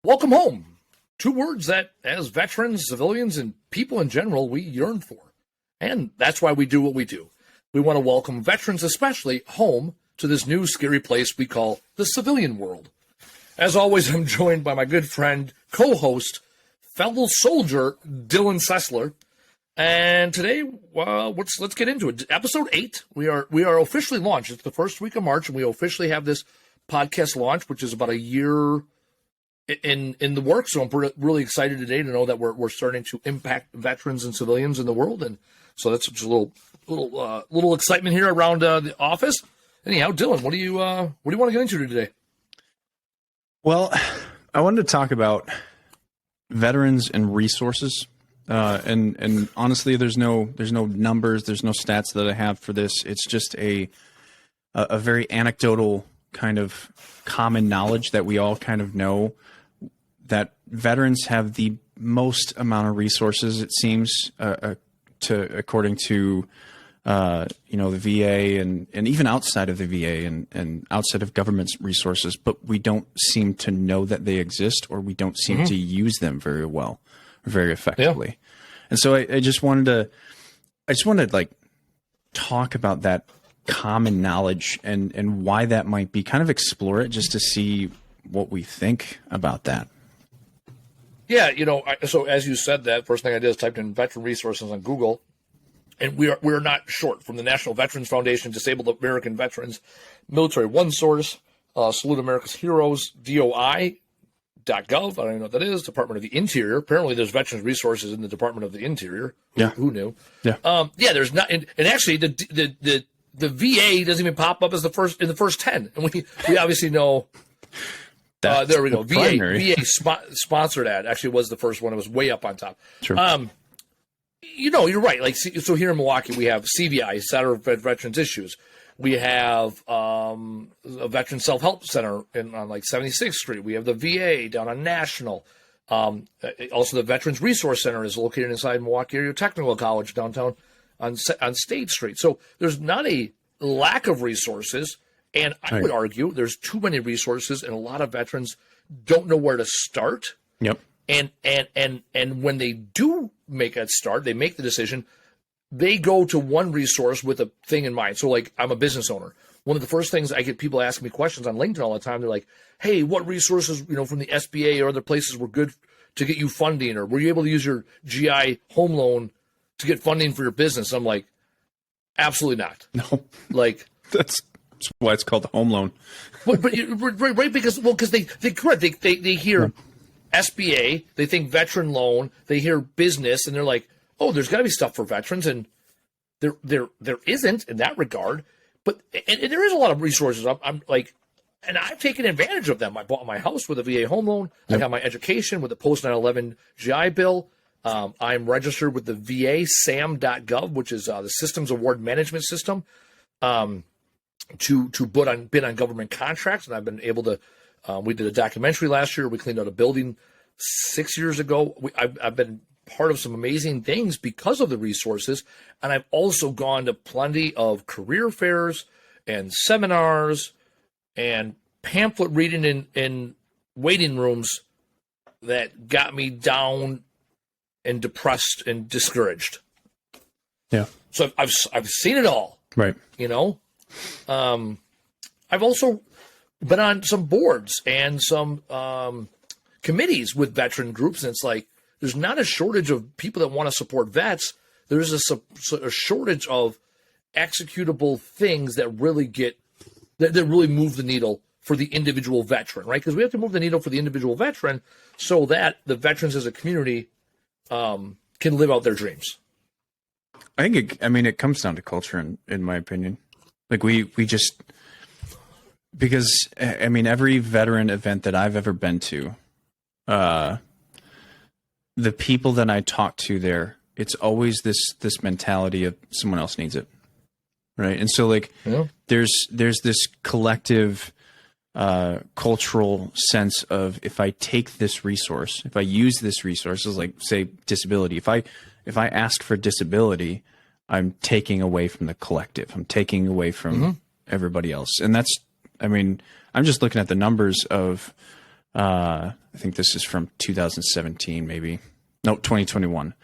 Welcome home. Two words that, as veterans, civilians, and people in general, we yearn for. And that's why we do what we do. We want to welcome veterans, especially, home to this new scary place we call the civilian world. As always, I'm joined by my good friend, co-host, fellow soldier, Dylan Sessler. And today, well, let's get into it. Episode 8, we are officially launched. It's the first week of March, and we officially have this podcast launch, which is about a year in the works. So I'm really excited today to know that we're starting to impact veterans and civilians in the world, and so that's just a little excitement here around the office. Anyhow, Dylan, what do you want to get into today? Well, I wanted to talk about veterans and resources, and honestly, there's no numbers, there's no stats that I have for this. It's just a very anecdotal kind of common knowledge that we all kind of know, that veterans have the most amount of resources, it seems, according to the VA and even outside of the VA and outside of government's resources, but we don't seem to know that they exist, or we don't seem to use them very well, very effectively. Yeah. And so I just wanted to like talk about that common knowledge and why that might be, kind of explore it just to see what we think about that. Yeah, so as you said that, first thing I did is typed in veteran resources on Google, and we're not short. From the National Veterans Foundation, Disabled American Veterans, Military One Source, Salute America's Heroes, DOI.gov, I don't even know what that is, Department of the Interior. Apparently there's veterans resources in the Department of the Interior. Yeah. Who knew? Yeah. There's not, and actually the VA doesn't even pop up as in the first 10. And we obviously know. There we go. VA sponsored ad actually was the first one. It was way up on top. True. You're right. Like, so here in Milwaukee, we have CVI, Center for Veterans Issues. We have a Veteran Self-Help Center on like 76th Street. We have the VA down on National. Also, the Veterans Resource Center is located inside Milwaukee Area Technical College downtown on State Street. So there's not a lack of resources. And I would argue there's too many resources, and a lot of veterans don't know where to start. Yep. And when they do make a start, they make the decision, they go to one resource with a thing in mind. So, like, I'm a business owner. One of the first things I get people asking me questions on LinkedIn all the time, they're like, hey, what resources, from the SBA or other places were good to get you funding? Or were you able to use your GI home loan to get funding for your business? I'm like, absolutely not. No. Like, That's why it's called the home loan. right, because they hear SBA, they think veteran loan, they hear business, and they're like, oh, there's got to be stuff for veterans, and there isn't in that regard. But and there is a lot of resources. I'm like, and I've taken advantage of them. I bought my house with a VA home loan. Yep. I got my education with the post 9/11 GI Bill. I'm registered with the VA SAM.gov, which is the Systems Award Management System. To bid on government contracts, and I've been able to. We did a documentary last year. We cleaned out a building 6 years ago. I've been part of some amazing things because of the resources, and I've also gone to plenty of career fairs and seminars and pamphlet reading in waiting rooms that got me down and depressed and discouraged. Yeah. So I've seen it all. Right. I've also been on some boards and some committees with veteran groups, and it's like there's not a shortage of people that want to support vets. There's a shortage of executable things that really that really move the needle for the individual veteran, right? Because we have to move the needle for the individual veteran so that the veterans as a community can live out their dreams. I think it comes down to culture, in my opinion. Like we just, because every veteran event that I've ever been to, the people that I talk to there, it's always this mentality of someone else needs it. Right. And so there's this collective, cultural sense of, if I take this resource, if I use this resource, as like say disability, if I ask for disability, I'm taking away from the collective. I'm taking away from everybody else. And that's, I'm just looking at the numbers of I think this is from 2017, maybe. No, 2021.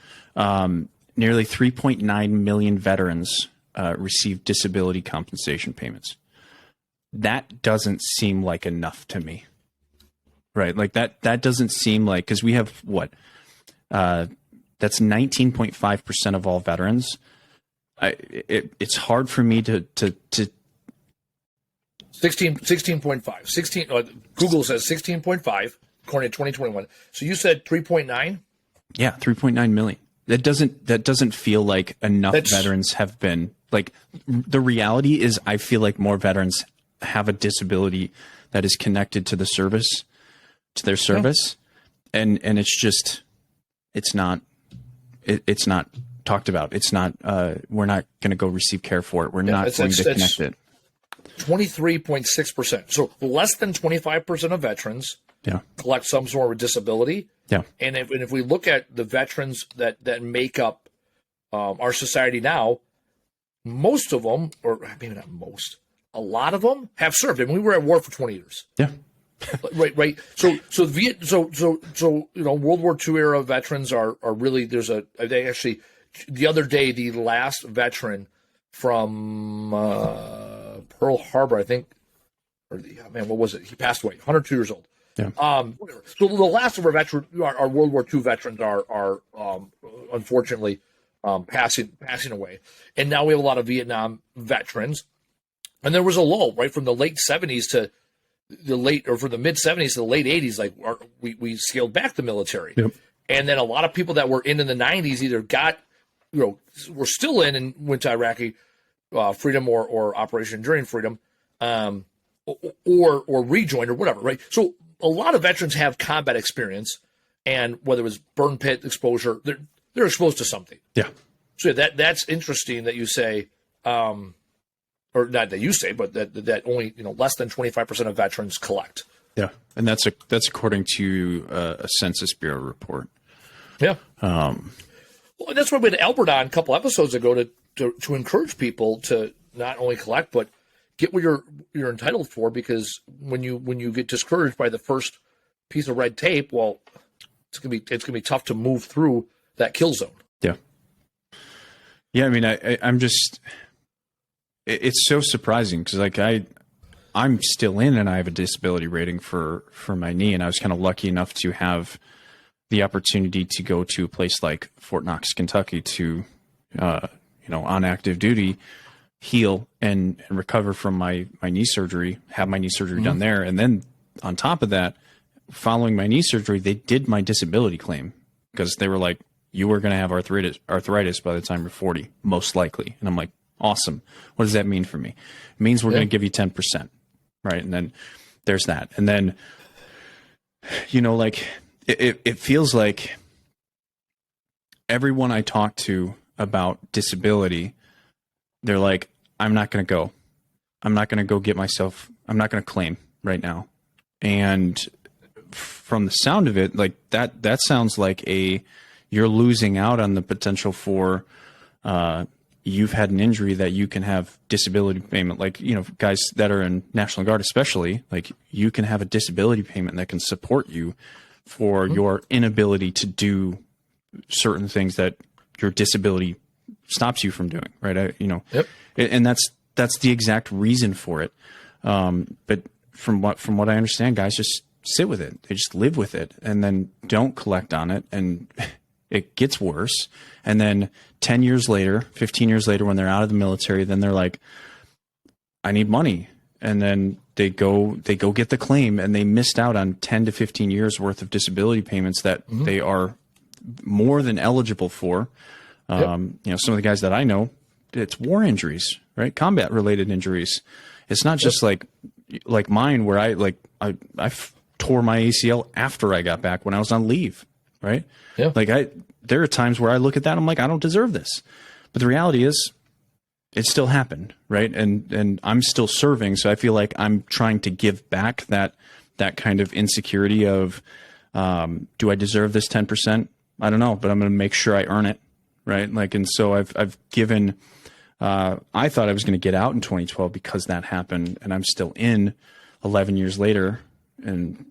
Nearly 3.9 million veterans received disability compensation payments. That doesn't seem like enough to me, right? Like that doesn't seem like, because we have what? That's 19.5% of all veterans. It's hard for me to 16.5. 16. Google says 16.5 according to 2021. So you said 3.9? Yeah, 3.9 million. That doesn't feel like enough veterans have been, like, the reality is I feel like more veterans have a disability that is connected to the service, to their service. Yeah. And it's not talked about. It's not, we're not going to go receive care for it. We're not going to connect it. 23.6%. So less than 25% of veterans collect some sort of disability. Yeah. And if we look at the veterans that make up our society now, most of them, or maybe not most, a lot of them have served. And we were at war for 20 years. Yeah. Right. So World War II era veterans are really, they actually, the other day, the last veteran from Pearl Harbor, I think, what was it? He passed away, 102 years old. Yeah. Whatever. So the last of our veterans, our World War II veterans are unfortunately passing away, and now we have a lot of Vietnam veterans. And there was a lull, right, from the late 70s to from the mid 70s to the late 80s. Like we scaled back the military, and then a lot of people that were in the 90s either got, were still in and went to Iraqi freedom or Operation Enduring Freedom, or rejoined or whatever, right? So a lot of veterans have combat experience, and whether it was burn pit exposure, they're exposed to something. Yeah. So that's interesting that you say, or not that you say, but that only less than 25% of veterans collect. Yeah, and that's according to a Census Bureau report. Yeah. Well, that's why we had Albert on a couple episodes ago to encourage people to not only collect but get what you're entitled for, because when you get discouraged by the first piece of red tape, well, it's gonna be tough to move through that kill zone. Yeah. Yeah, I mean, I'm just. It's so surprising because, like, I'm still in and I have a disability rating for my knee, and I was kind of lucky enough to have the opportunity to go to a place like Fort Knox, Kentucky to, on active duty, heal and recover from my knee surgery, have my knee surgery done there. And then on top of that, following my knee surgery, they did my disability claim because they were like, you were going to have arthritis by the time you're 40, most likely. And I'm like, awesome. What does that mean for me? It means we're going to give you 10%. Right. And then there's that. And then, like it feels like everyone I talk to about disability, they're like, I'm not going to go. I'm not going to go get myself. I'm not going to claim right now. And from the sound of it, like that sounds like you're losing out on the potential for, you've had an injury that you can have disability payment, like, guys that are in National Guard, especially, like, you can have a disability payment that can support you for your inability to do certain things that your disability stops you from doing. Right. And that's the exact reason for it. But from what I understand, guys just sit with it. They just live with it and then don't collect on it. And it gets worse. And then 10 years later, 15 years later, when they're out of the military, then they're like, I need money. And then they go get the claim, and they missed out on 10 to 15 years worth of disability payments that they are more than eligible for. Some of the guys that I know, it's war injuries, right? Combat related injuries. It's not just like mine, where I tore my ACL after I got back when I was on leave. Right. Yeah. There are times where I look at that, I'm like, I don't deserve this. But the reality is it still happened. Right. And I'm still serving. So I feel like I'm trying to give back that kind of insecurity of, do I deserve this 10%? I don't know, but I'm going to make sure I earn it. Right. And so I've given, I thought I was going to get out in 2012 because that happened, and I'm still in 11 years later. And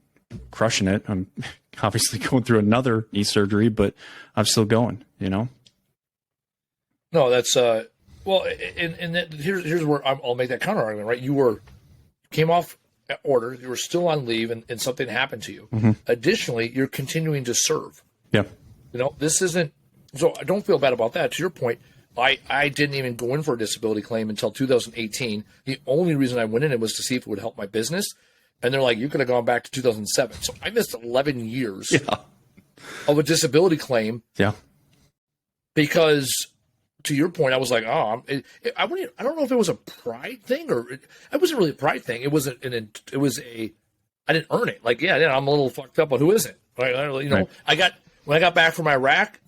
crushing it. I'm obviously going through another knee surgery, but I'm still going, you know? No, that's well, and here's where I'll make that counter argument, right? You came off order, you were still on leave, and something happened to you. Mm-hmm. Additionally, you're continuing to serve. Yeah. You know, this isn't, so I don't feel bad about that. To your point, I didn't even go in for a disability claim until 2018. The only reason I went in it was to see if it would help my business. And they're like, you could have gone back to 2007. So I missed 11 years of a disability claim. Yeah. Because to your point, I was like, oh, I don't know if it was a pride thing or it wasn't really a pride thing. It was I didn't earn it. Like, yeah, I'm a little fucked up, but who isn't? Right? You know, Right. When I got back from Iraq,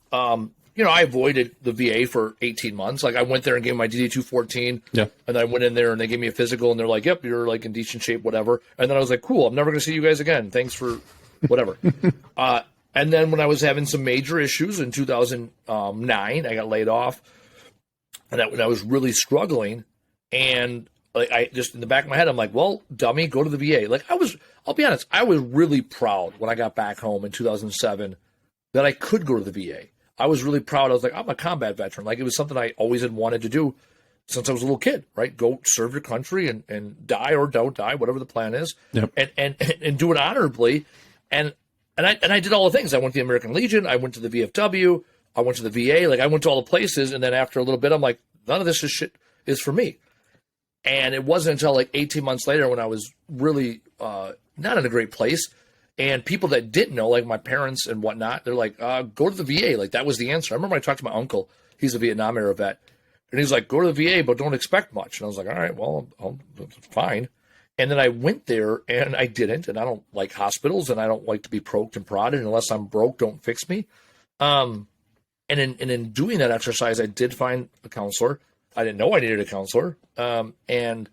you know, I avoided the VA for 18 months. Like I went there and gave my DD-214. Yeah. And I went in there and they gave me a physical and they're like, yep, you're like in decent shape, whatever. And then I was like, cool, I'm never going to see you guys again. Thanks for whatever. And then when I was having some major issues in 2009, I got laid off. And when I was really struggling, and like I just in the back of my head, I'm like, well, dummy, go to the VA. Like I'll be honest, I was really proud when I got back home in 2007 that I could go to the VA. I was really proud. I was like, I'm a combat veteran. Like it was something I always had wanted to do since I was a little kid, right? Go serve your country and die or don't die, whatever the plan is, Yep. and do it honorably. And I did all the things. I went to the American Legion. I went to the VFW. I went to the VA. Like I went to all the places. And then after a little bit, I'm like, none of this shit is for me. And it wasn't until like 18 months later when I was really not in a great place. And people that didn't know, like my parents and whatnot, they're like, go to the VA. Like that was the answer. I remember I talked to my uncle. He's a Vietnam era vet. And he's like, go to the VA, but don't expect much. And I was like, all right, well, fine. And then I went there and I didn't. And I don't like hospitals and I don't like to be poked and prodded. Unless I'm broke, don't fix me. And in doing that exercise, I did find a counselor. I didn't know I needed a counselor. And,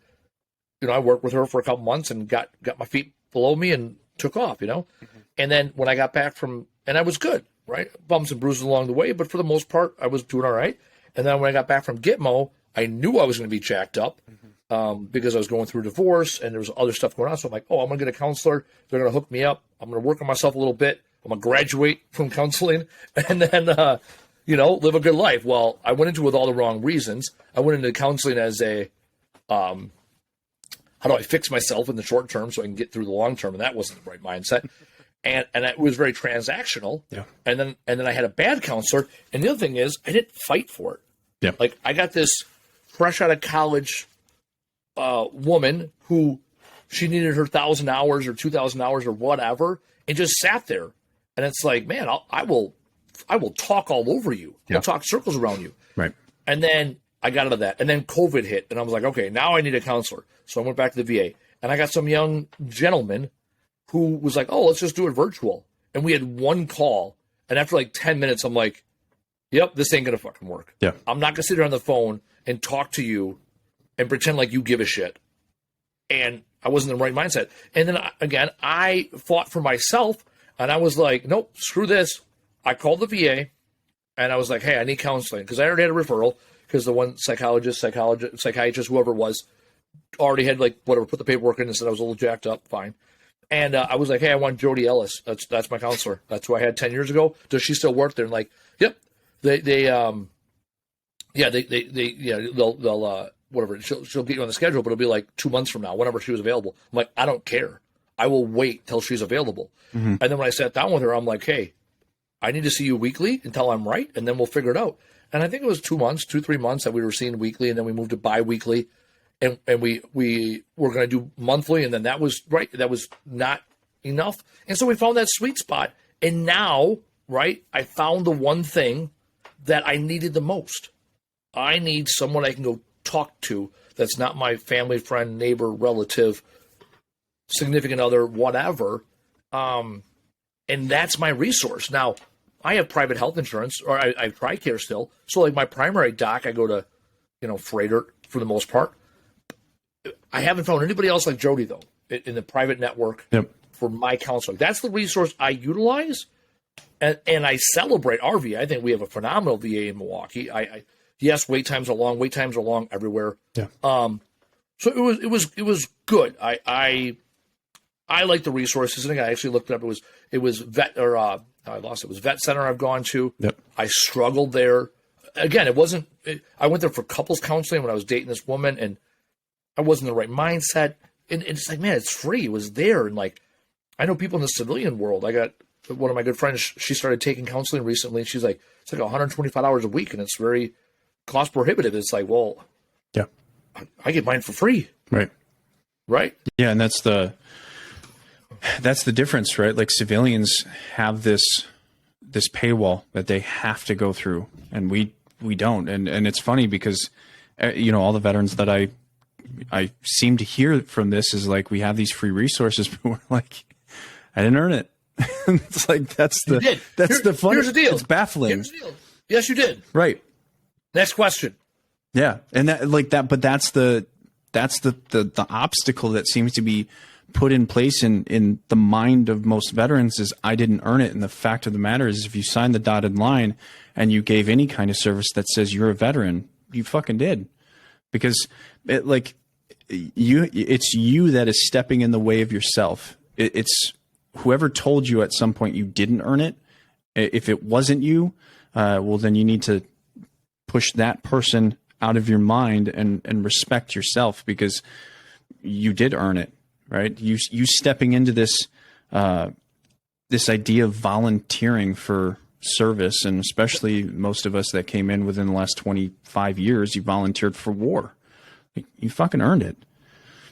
you know, I worked with her for a couple months and got my feet below me and took off, you know. Mm-hmm. And then when I got back and I was good, right? Bumps and bruises along the way, but for the most part, I was doing all right. And then when I got back from Gitmo, I knew I was going to be jacked up because I was going through a divorce and there was other stuff going on. So I'm like, oh, I'm going to get a counselor. They're going to hook me up. I'm going to work on myself a little bit. I'm going to graduate from counseling and then, you know, live a good life. Well, I went into it with all the wrong reasons. I went into counseling as a, how do I fix myself in the short term so I can get through the long term? And that wasn't the right mindset. And it was very transactional. Yeah. And then I had a bad counselor. And the other thing is I didn't fight for it. Yeah. Like I got this fresh out of college woman who she needed her 1,000 hours or 2,000 hours or whatever and just sat there. And it's like, man, I will talk all over you. Yeah. I'll talk circles around you. Right. And then I got out of that. And then COVID hit. And I was like, okay, now I need a counselor. So I went back to the VA. And I got some young gentleman who was like, oh, let's just do it virtual. And we had one call. And after like 10 minutes, I'm like, yep, this ain't going to fucking work. Yeah. I'm not going to sit here on the phone and talk to you and pretend like you give a shit. And I wasn't in the right mindset. And then, again, I fought for myself. And I was like, nope, screw this. I called the VA. And I was like, hey, I need counseling. Because I already had a referral. Because the one psychiatrist, whoever it was, already had, like, whatever, put the paperwork in and said I was a little jacked up. Fine. And I was like, hey, I want Jody Ellis. That's my counselor. That's who I had 10 years ago. Does she still work there? And like, yep. They'll whatever. She'll get you on the schedule, but it'll be like 2 months from now, whenever she was available. I'm like, I don't care. I will wait till she's available. Mm-hmm. And then when I sat down with her, I'm like, hey, I need to see you weekly until I'm right, and then we'll figure it out. And I think it was 3 months that we were seeing weekly, and then we moved to bi-weekly, and we were going to do monthly, and then that was right. That was not enough. And so we found that sweet spot. And now, right, I found the one thing that I needed the most. I need someone I can go talk to that's not my family, friend, neighbor, relative, significant other, whatever. And that's my resource. Now, I have private health insurance, or I have TRICARE still. So, like, my primary doc, I go to, Freighter for the most part. I haven't found anybody else like Jody, though, in the private network for my counseling. That's the resource I utilize, and I celebrate our VA. I think we have a phenomenal VA in Milwaukee. Yes, wait times are long everywhere. Yeah. So it was good. I I like the resources. And I actually looked it up. It was vet or I lost it. It was vet center I've gone to. Yep. I struggled there. Again, I went there for couples counseling when I was dating this woman, and I wasn't in the right mindset. And it's like, man, it's free. It was there. And like, I know people in the civilian world. I got one of my good friends. She started taking counseling recently, and she's like, it's like $125 a week, and it's very cost prohibitive. It's like, well, yeah, I get mine for free. Right. Yeah. And that's the difference, right? Like civilians have this paywall that they have to go through, and we don't. And it's funny because, all the veterans that I seem to hear from this is like, we have these free resources, but we're like, I didn't earn it. It's like, that's the fun. Here's the deal. It's baffling. Here's the deal. Yes, you did. Right. Next question. Yeah. And but that's the obstacle that seems to be put in place in the mind of most veterans is, I didn't earn it. And the fact of the matter is, if you sign the dotted line and you gave any kind of service that says you're a veteran, you fucking did. Because it's you that is stepping in the way of yourself. It's whoever told you at some point you didn't earn it. If it wasn't you, well, then you need to push that person out of your mind and respect yourself, because you did earn it, right? You stepping into this idea of volunteering for service, and especially most of us that came in within the last 25 years, you volunteered for war. You fucking earned it.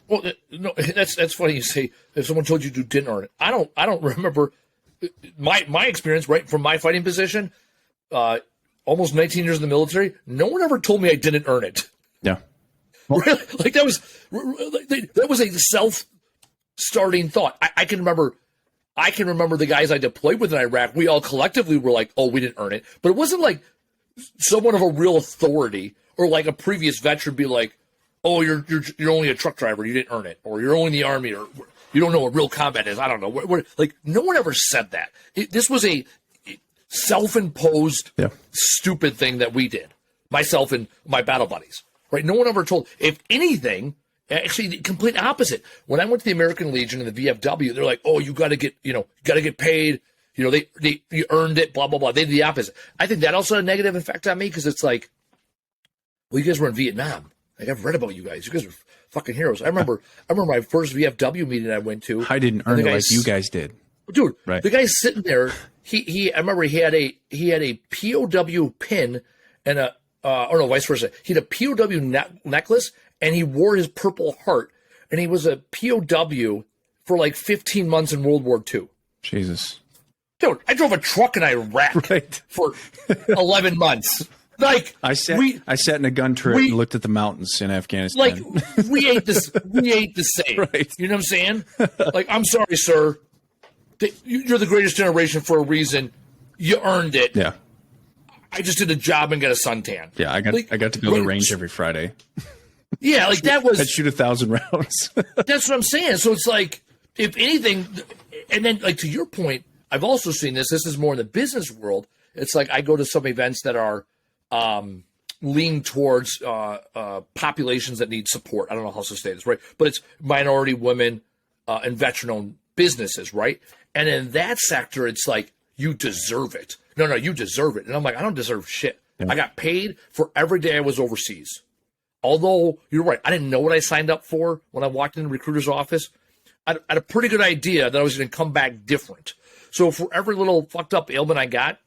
Well, no, that's funny you say if someone told you didn't earn it. I don't remember my experience, right, from my fighting position, almost 19 years in the military. No one ever told me I didn't earn it. Yeah. Well, really? Like that was a self-starting thought. I can remember the guys I deployed with in Iraq. We all collectively were like, "Oh, we didn't earn it," but it wasn't like someone of a real authority or like a previous veteran be like, "Oh, you're only a truck driver. You didn't earn it," or "You're only in the Army," or "You don't know what real combat is." I don't know. Like no one ever said that. This was a self-imposed, stupid thing that we did. Myself and my battle buddies. Right? No one ever told. If anything. Actually, the complete opposite. When I went to the American Legion and the VFW, they're like, "Oh, you got to get paid. You earned it." Blah blah blah. They did the opposite. I think that also had a negative effect on me, because it's like, well, you guys were in Vietnam. Like, I've read about you guys. You guys are fucking heroes. I remember my first VFW meeting I went to. I didn't earn it like you guys did, dude. Right. The guy's sitting there. I remember he had a POW pin and or no, vice versa. He had a POW necklace. And he wore his Purple Heart, and he was a POW for like 15 months in World War II. Jesus. Dude, I drove a truck in Iraq for 11 months. Like I sat in a gun turret and looked at the mountains in Afghanistan. Like we ate the same. Right. You know what I'm saying? Like, I'm sorry, sir. You're the greatest generation for a reason. You earned it. Yeah. I just did a job and got a suntan. Yeah, I got to go to the range every Friday. Yeah, like that was. I'd shoot 1,000 rounds. That's what I'm saying. So it's like, if anything, and then like to your point, I've also seen this. This is more in the business world. It's like I go to some events that are lean towards populations that need support. I don't know how to say this, right? But it's minority, women, and veteran-owned businesses, right? And in that sector, it's like, you deserve it. No, you deserve it. And I'm like, I don't deserve shit. Yeah. I got paid for every day I was overseas. Although, you're right, I didn't know what I signed up for when I walked in the recruiter's office. I had a pretty good idea that I was going to come back different. So for every little fucked up ailment I got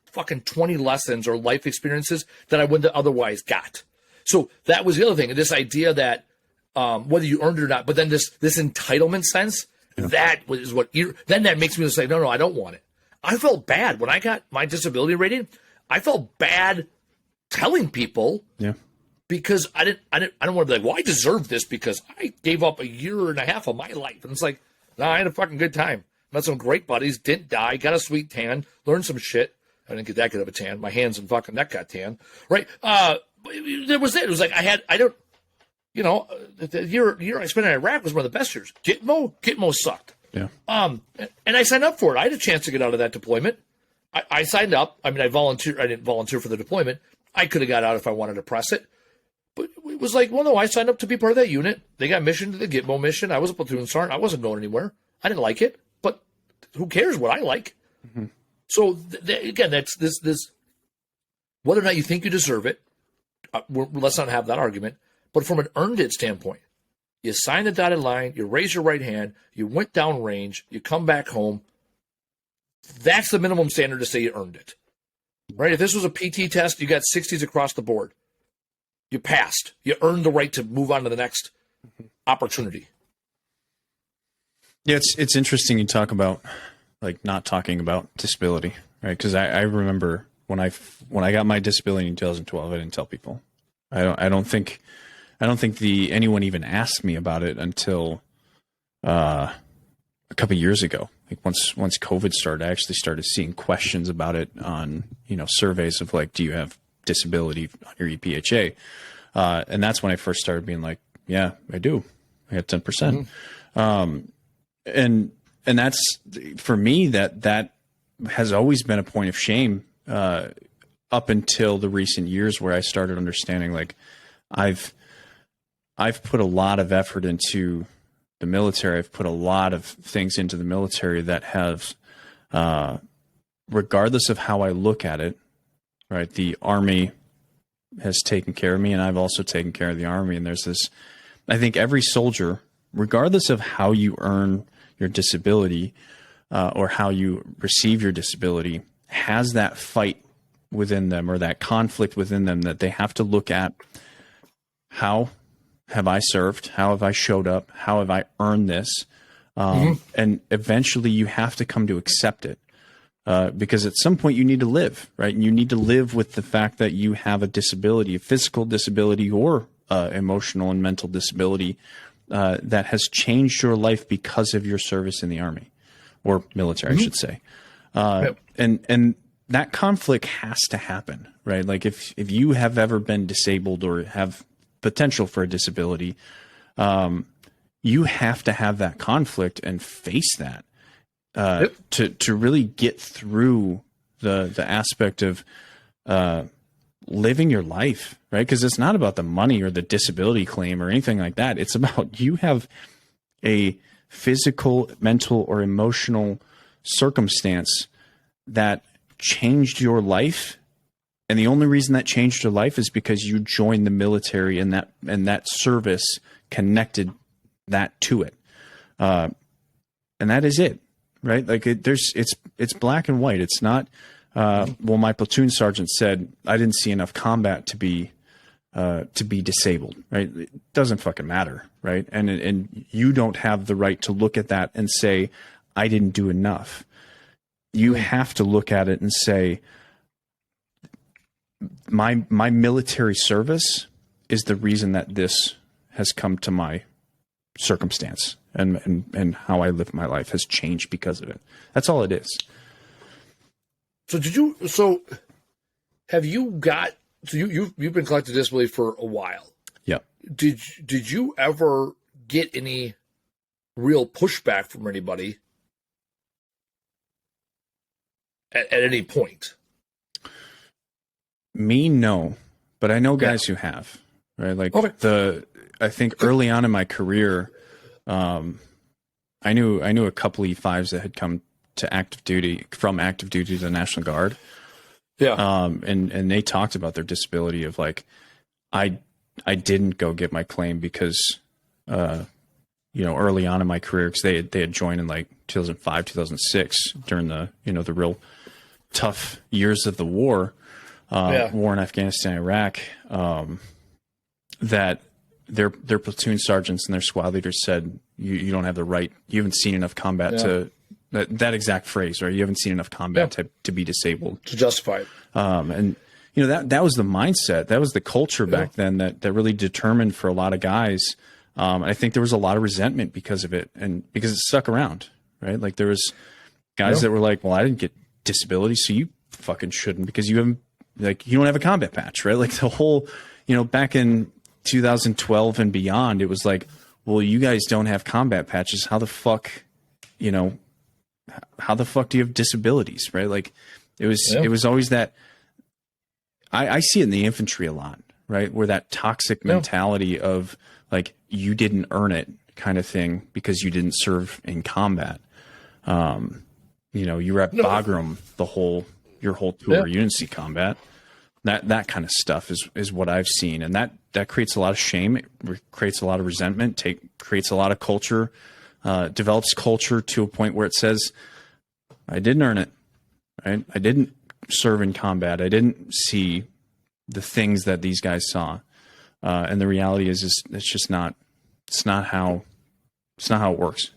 fucking 20 lessons or life experiences that I wouldn't have otherwise got. So that was the other thing. This idea that whether you earned it or not, but then this entitlement sense, that was what, then that makes me say, no, I don't want it. I felt bad when I got my disability rating. I felt bad telling people. Yeah. Because I don't want to be like, well, I deserve this because I gave up 1.5 years of my life. And it's like, no, I had a fucking good time. Met some great buddies, didn't die, got a sweet tan, learned some shit. I didn't get that good of a tan. My hands and fucking neck got tan. Right? There was it. It was like the year I spent in Iraq was one of the best years. Gitmo sucked. Yeah. And I signed up for it. I had a chance to get out of that deployment. I signed up. I mean, I volunteered. I didn't volunteer for the deployment. I could have got out if I wanted to press it. But it was like, well, no, I signed up to be part of that unit. They got mission to the Gitmo mission. I was a platoon sergeant. I wasn't going anywhere. I didn't like it, but who cares what I like? Mm-hmm. So again, that's this. Whether or not you think you deserve it, let's not have that argument. But from an earned it standpoint, you sign the dotted line, you raise your right hand, you went down range, you come back home. That's the minimum standard to say you earned it, right? If this was a PT test, you got 60s across the board. You passed. You earned the right to move on to the next opportunity. Yeah, it's interesting you talk about like not talking about disability, right? Because I remember when I got my disability in 2012, I didn't tell people. I don't think anyone even asked me about it until a couple of years ago. Like once COVID started, I actually started seeing questions about it on surveys of like, do you have disability on your EPHA? And that's when I first started being like, yeah, I do. I got 10%. And that's for me that has always been a point of shame up until the recent years where I started understanding like I've put a lot of effort into the military. I've put a lot of things into the military that have, regardless of how I look at it, right? The Army has taken care of me, and I've also taken care of the Army. And there's this, I think every soldier, regardless of how you earn your disability or how you receive your disability, has that fight within them or that conflict within them that they have to look at. How have I served? How have I showed up? How have I earned this? And eventually you have to come to accept it. Because at some point you need to live, right? And you need to live with the fact that you have a disability, a physical disability or emotional and mental disability that has changed your life because of your service in the Army or military, I should say. And that conflict has to happen, right? Like if you have ever been disabled or have potential for a disability, you have to have that conflict and face that. To really get through the aspect of living your life, right? Because it's not about the money or the disability claim or anything like that. It's about you have a physical, mental, or emotional circumstance that changed your life. And the only reason that changed your life is because you joined the military and that service connected that to it. And that is it. Right? Like it's black and white. It's not, well, my platoon sergeant said I didn't see enough combat to be disabled, right? It doesn't fucking matter. Right. And you don't have the right to look at that and say, I didn't do enough. You have to look at it and say, my military service is the reason that this has come to my circumstance. And how I live my life has changed because of it. That's all it is. So have you got, so you've been collecting disability for a while. Yeah. Did you ever get any real pushback from anybody at any point? Me, no. But I know guys who have, right? Like I think early on in my career, I knew a couple E5s that had come to active duty from active duty to the National Guard. Yeah. And they talked about their disability of like, I didn't go get my claim because, early on in my career, because they had joined in like 2005, 2006 during the real tough years of the war, war in Afghanistan, Iraq, that their platoon sergeants and their squad leaders said, you don't have the right, you haven't seen enough combat to, that exact phrase, right? You haven't seen enough combat to be disabled. To justify it. And, that was the mindset. That was the culture back then that really determined for a lot of guys. I think there was a lot of resentment because of it and because it stuck around, right? Like there was guys that were like, well, I didn't get disability, so you fucking shouldn't because you haven't, like, you don't have a combat patch, right? Like the whole, back in 2012 and beyond, it was like, well, you guys don't have combat patches. How the fuck do you have disabilities, right? Like it was always that. I see it in the infantry a lot, right? Where that toxic mentality of like, you didn't earn it kind of thing because you didn't serve in combat. You know, you were at Bagram your whole tour. You didn't see combat. That kind of stuff is what I've seen. And that creates a lot of shame. It creates a lot of resentment, creates a lot of culture, develops culture to a point where it says, I didn't earn it, right? I didn't serve in combat. I didn't see the things that these guys saw. And the reality is it's not how it works.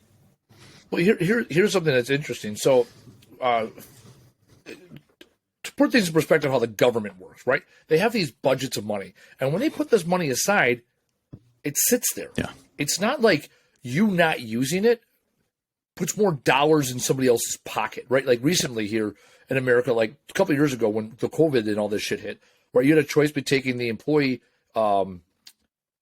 Well, here's something that's interesting. So, to put things in perspective, how the government works, right? They have these budgets of money, and when they put this money aside, it sits there. Yeah. It's not like you not using it puts more dollars in somebody else's pocket, right? Like recently here in America, like a couple of years ago when the COVID and all this shit hit, where you had a choice between taking the employee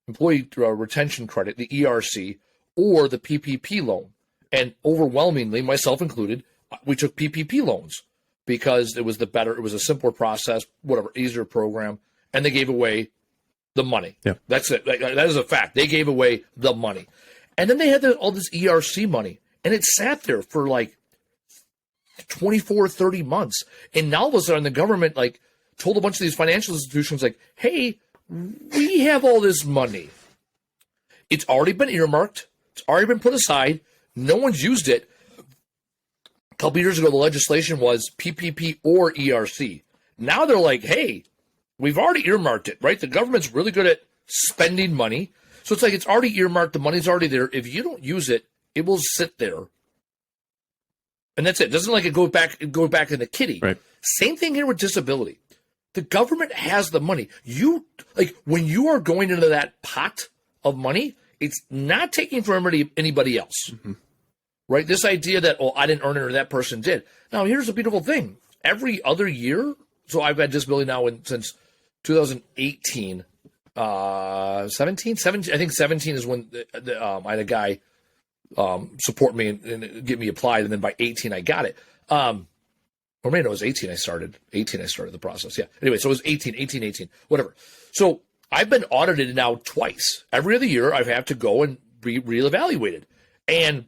retention credit, the ERC, or the PPP loan. And overwhelmingly, myself included, we took PPP loans because it was a simpler process, whatever, easier program, and they gave away the money. Yeah. That's it. That is a fact. They gave away the money. And then they had all this ERC money, and it sat there for like 24, 30 months. And now all of a sudden the government like told a bunch of these financial institutions like, hey, we have all this money. It's already been earmarked. It's already been put aside. No one's used it. A couple years ago, the legislation was PPP or ERC. Now they're like, hey, we've already earmarked it, right? The government's really good at spending money. So it's like it's already earmarked. The money's already there. If you don't use it, it will sit there. And that's it. It doesn't like it go back in the kitty. Right. Same thing here with disability. The government has the money. You like when you are going into that pot of money, it's not taking from anybody else. Mm-hmm. Right? This idea that, I didn't earn it or that person did. Now, here's the beautiful thing. Every other year, so I've had disability now since 2018, 17, I think 17 is when I had a guy support me and get me applied, and then by 18 I got it. Or maybe it was 18 I started. 18 I started the process. Yeah. Anyway, so it was 18, whatever. So I've been audited now twice. Every other year I have to go and be reevaluated. And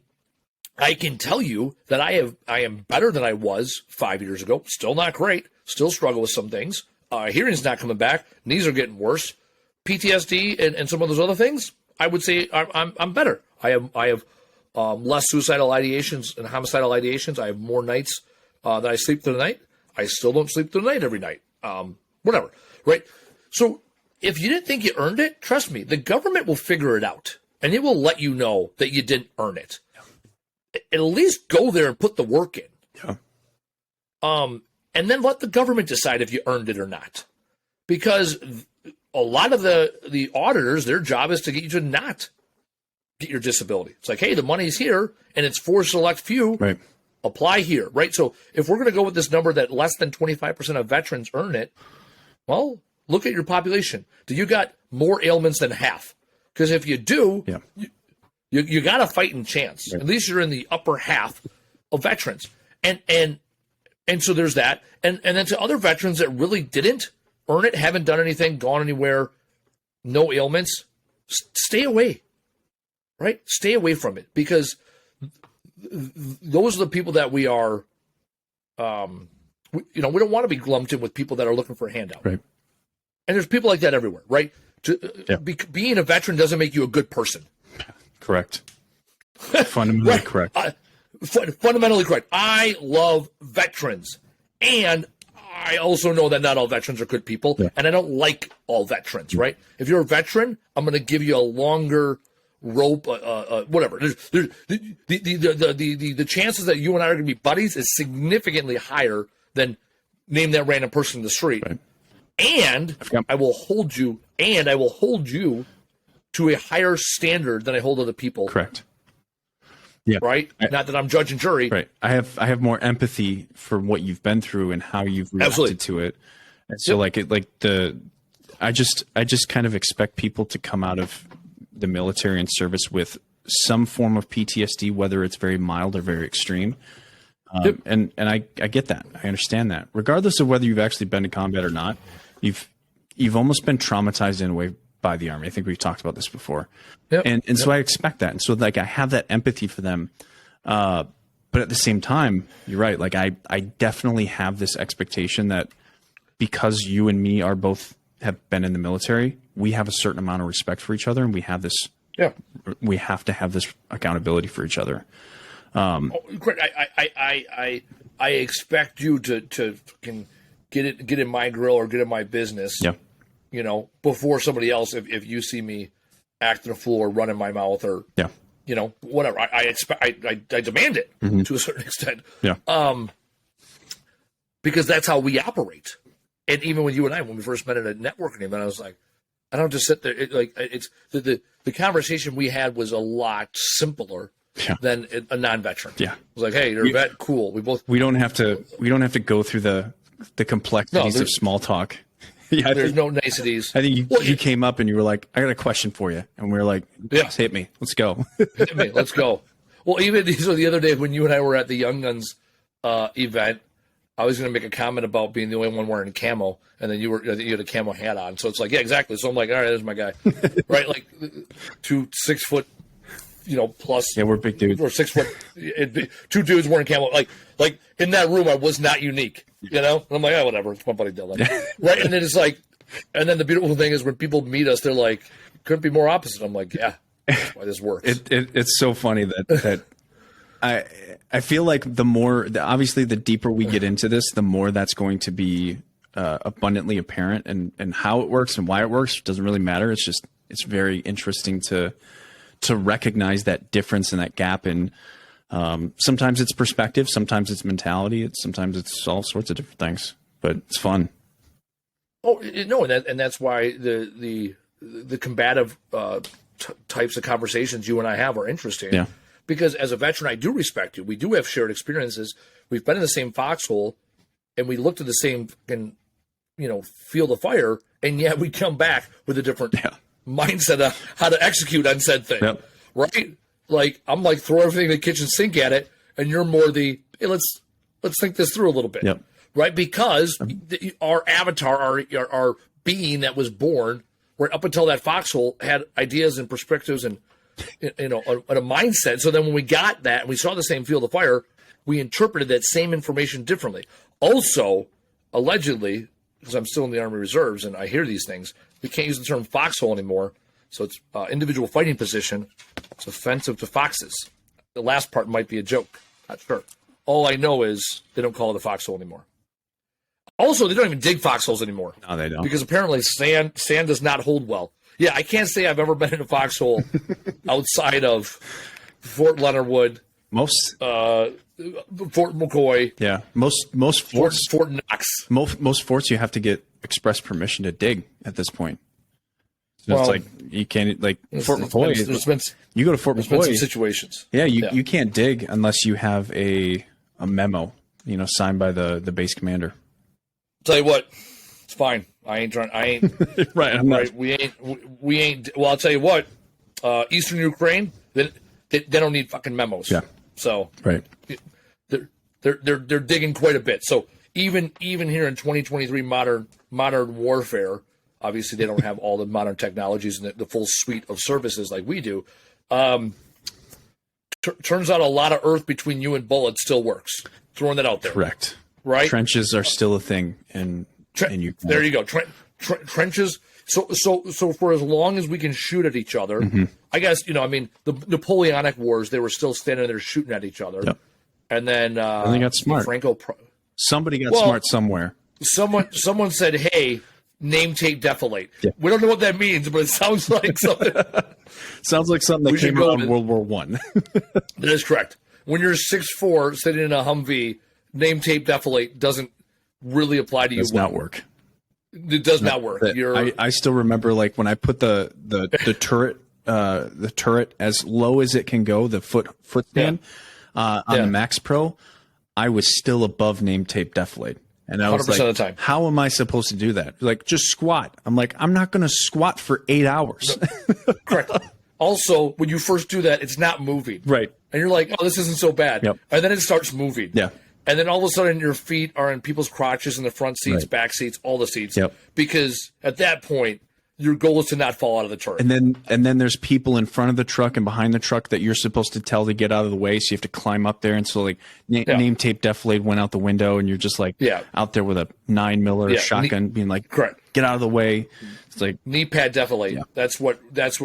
I can tell you that I am better than I was 5 years ago. Still not great. Still struggle with some things. Hearing's not coming back. Knees are getting worse. PTSD and some of those other things, I would say I'm better. I have less suicidal ideations and homicidal ideations. I have more nights that I sleep through the night. I still don't sleep through the night every night. Whatever, right? So if you didn't think you earned it, trust me, the government will figure it out, and it will let you know that you didn't earn it. At least go there and put the work in. Yeah. And then let the government decide if you earned it or not. Because a lot of the auditors, their job is to get you to not get your disability. It's like, hey, the money's here, and it's for select few. Right. Apply here, right? So if we're going to go with this number that less than 25% of veterans earn it, well, look at your population. Do you got more ailments than half? Because if you do, yeah. You got a fighting chance. Right. At least you're in the upper half of veterans. And so there's that. And then to other veterans that really didn't earn it, haven't done anything, gone anywhere, no ailments, stay away, right? Stay away from it, because those are the people that we are, we don't want to be lumped in with people that are looking for a handout. Right. And there's people like that everywhere, right? Being a veteran doesn't make you a good person. Correct. Fundamentally right. Correct. Fundamentally correct. I love veterans. And I also know that not all veterans are good people. Yeah. And I don't like all veterans, right? If you're a veteran, I'm going to give you a longer rope, whatever. The chances that you and I are going to be buddies is significantly higher than name that random person in the street. Right. And I will hold you to a higher standard than I hold other people. Correct. Yeah. Right. Not that I'm judge and jury. Right. I have more empathy for what you've been through and how you've reacted to it. And so I just kind of expect people to come out of the military and service with some form of PTSD, whether it's very mild or very extreme. And I get that. I understand that. Regardless of whether you've actually been to combat or not, you've almost been traumatized in a way by the Army. I think we've talked about this before. Yep. And so I expect that. And so like I have that empathy for them. But at the same time, you're right. Like I definitely have this expectation that because you and me are both have been in the military, we have a certain amount of respect for each other, and we have this. Yeah, we have to have this accountability for each other. Greg, I expect you to can get in my grill or get in my business. Yeah. You know, before somebody else, if you see me acting a fool or running my mouth or you know, whatever, I expect I demand it to a certain extent. Yeah. Because that's how we operate. And even when you and I, when we first met at a networking event, I was like, I don't just sit there. It's the conversation we had was a lot simpler than a non-veteran. Yeah. It was like, hey, you're a vet, cool. We don't have to go through the complexities of small talk. Yeah, there's no niceties. I think you came up and you were like, I got a question for you. And we were like, hit me. Let's go. Hit me. Let's go. Well, even the other day when you and I were at the Young Guns event, I was going to make a comment about being the only one wearing camo. And then you had a camo hat on. So it's like, yeah, exactly. So I'm like, all right, there's my guy. Right? Like 6 foot, plus. Yeah, we're big dudes. Or 6 foot, 2 dudes wearing camo. Like in that room, I was not unique. And I'm like, oh, whatever. It's my buddy Dylan. Right? And then it's like, and then the beautiful thing is when people meet us, they're like, couldn't be more opposite. I'm like, yeah, that's why this works. It's so funny that I feel like obviously the deeper we get into this, the more that's going to be abundantly apparent, and how it works and why it works doesn't really matter. It's very interesting to recognize that difference and that gap in. Sometimes it's perspective, sometimes it's mentality, sometimes it's all sorts of different things, but it's fun. Oh no, and that's why the combative types of conversations you and I have are interesting. Yeah. Because as a veteran, I do respect you. We do have shared experiences. We've been in the same foxhole, and we looked at the same field of fire, and yet we come back with a different mindset of how to execute on said thing. Yep. Right? Like I'm like throw everything in the kitchen sink at it, and you're more hey, let's think this through a little bit. Yep. Right? Because our avatar, our being that was born, right up until that foxhole, had ideas and perspectives and a mindset. So then when we got that and we saw the same field of fire, we interpreted that same information differently. Also, allegedly, because I'm still in the Army Reserves and I hear these things, we can't use the term foxhole anymore. So it's individual fighting position. It's offensive to foxes. The last part might be a joke. Not sure. All I know is they don't call it a foxhole anymore. Also, they don't even dig foxholes anymore. No, they don't. Because apparently sand does not hold well. Yeah, I can't say I've ever been in a foxhole outside of Fort Leonard Wood, most Fort McCoy. Yeah, most forts, Fort Knox. Most forts you have to get express permission to dig at this point. So it's like you can't Fort McCoy. You go to Fort McCoy. There's been some situations. Yeah, you can't dig unless you have a memo, signed by the base commander. Tell you what, it's fine. I ain't right. I'm right. We ain't. Well, I'll tell you what. Eastern Ukraine, they don't need fucking memos. Yeah. So right. They're digging quite a bit. So even here in 2023 modern warfare, obviously they don't have all the modern technologies and the full suite of services like we do. Turns out a lot of earth between you and bullets still works. Throwing that out there. Correct. Right. Trenches are still a thing in Ukraine. There you go. Trenches. So for as long as we can shoot at each other, I guess, the Napoleonic Wars, they were still standing there shooting at each other. Yep. And then they got smart. Somebody got smart somewhere. Someone said, hey, name, tape, defilate. Yeah. We don't know what that means, but it sounds like something. Sounds like something that came out in World War I. That is correct. When you're 6'4", sitting in a Humvee, name, tape, defilate doesn't really apply to you. Does not work. It does not work. I still remember when I put the turret as low as it can go, the foot stand on the Max Pro, I was still above name, tape, defilate. And I was 100% of the time. How am I supposed to do that? Like, just squat. I'm like, I'm not going to squat for 8 hours. No. Correct. Also, when you first do that, it's not moving. Right. And you're like, oh, this isn't so bad. Yep. And then it starts moving. Yeah. And then all of a sudden your feet are in people's crotches in the front seats, Right. back seats, all the seats. Yep. Because at that point, your goal is to not fall out of the turret. And then there's people in front of the truck and behind the truck that you're supposed to tell to get out of the way. So you have to climb up there. And so like name tape defilade went out the window, and you're just like out there with a 9mm shotgun, being like, correct, get out of the way. It's like knee pad defilade. Yeah. That's what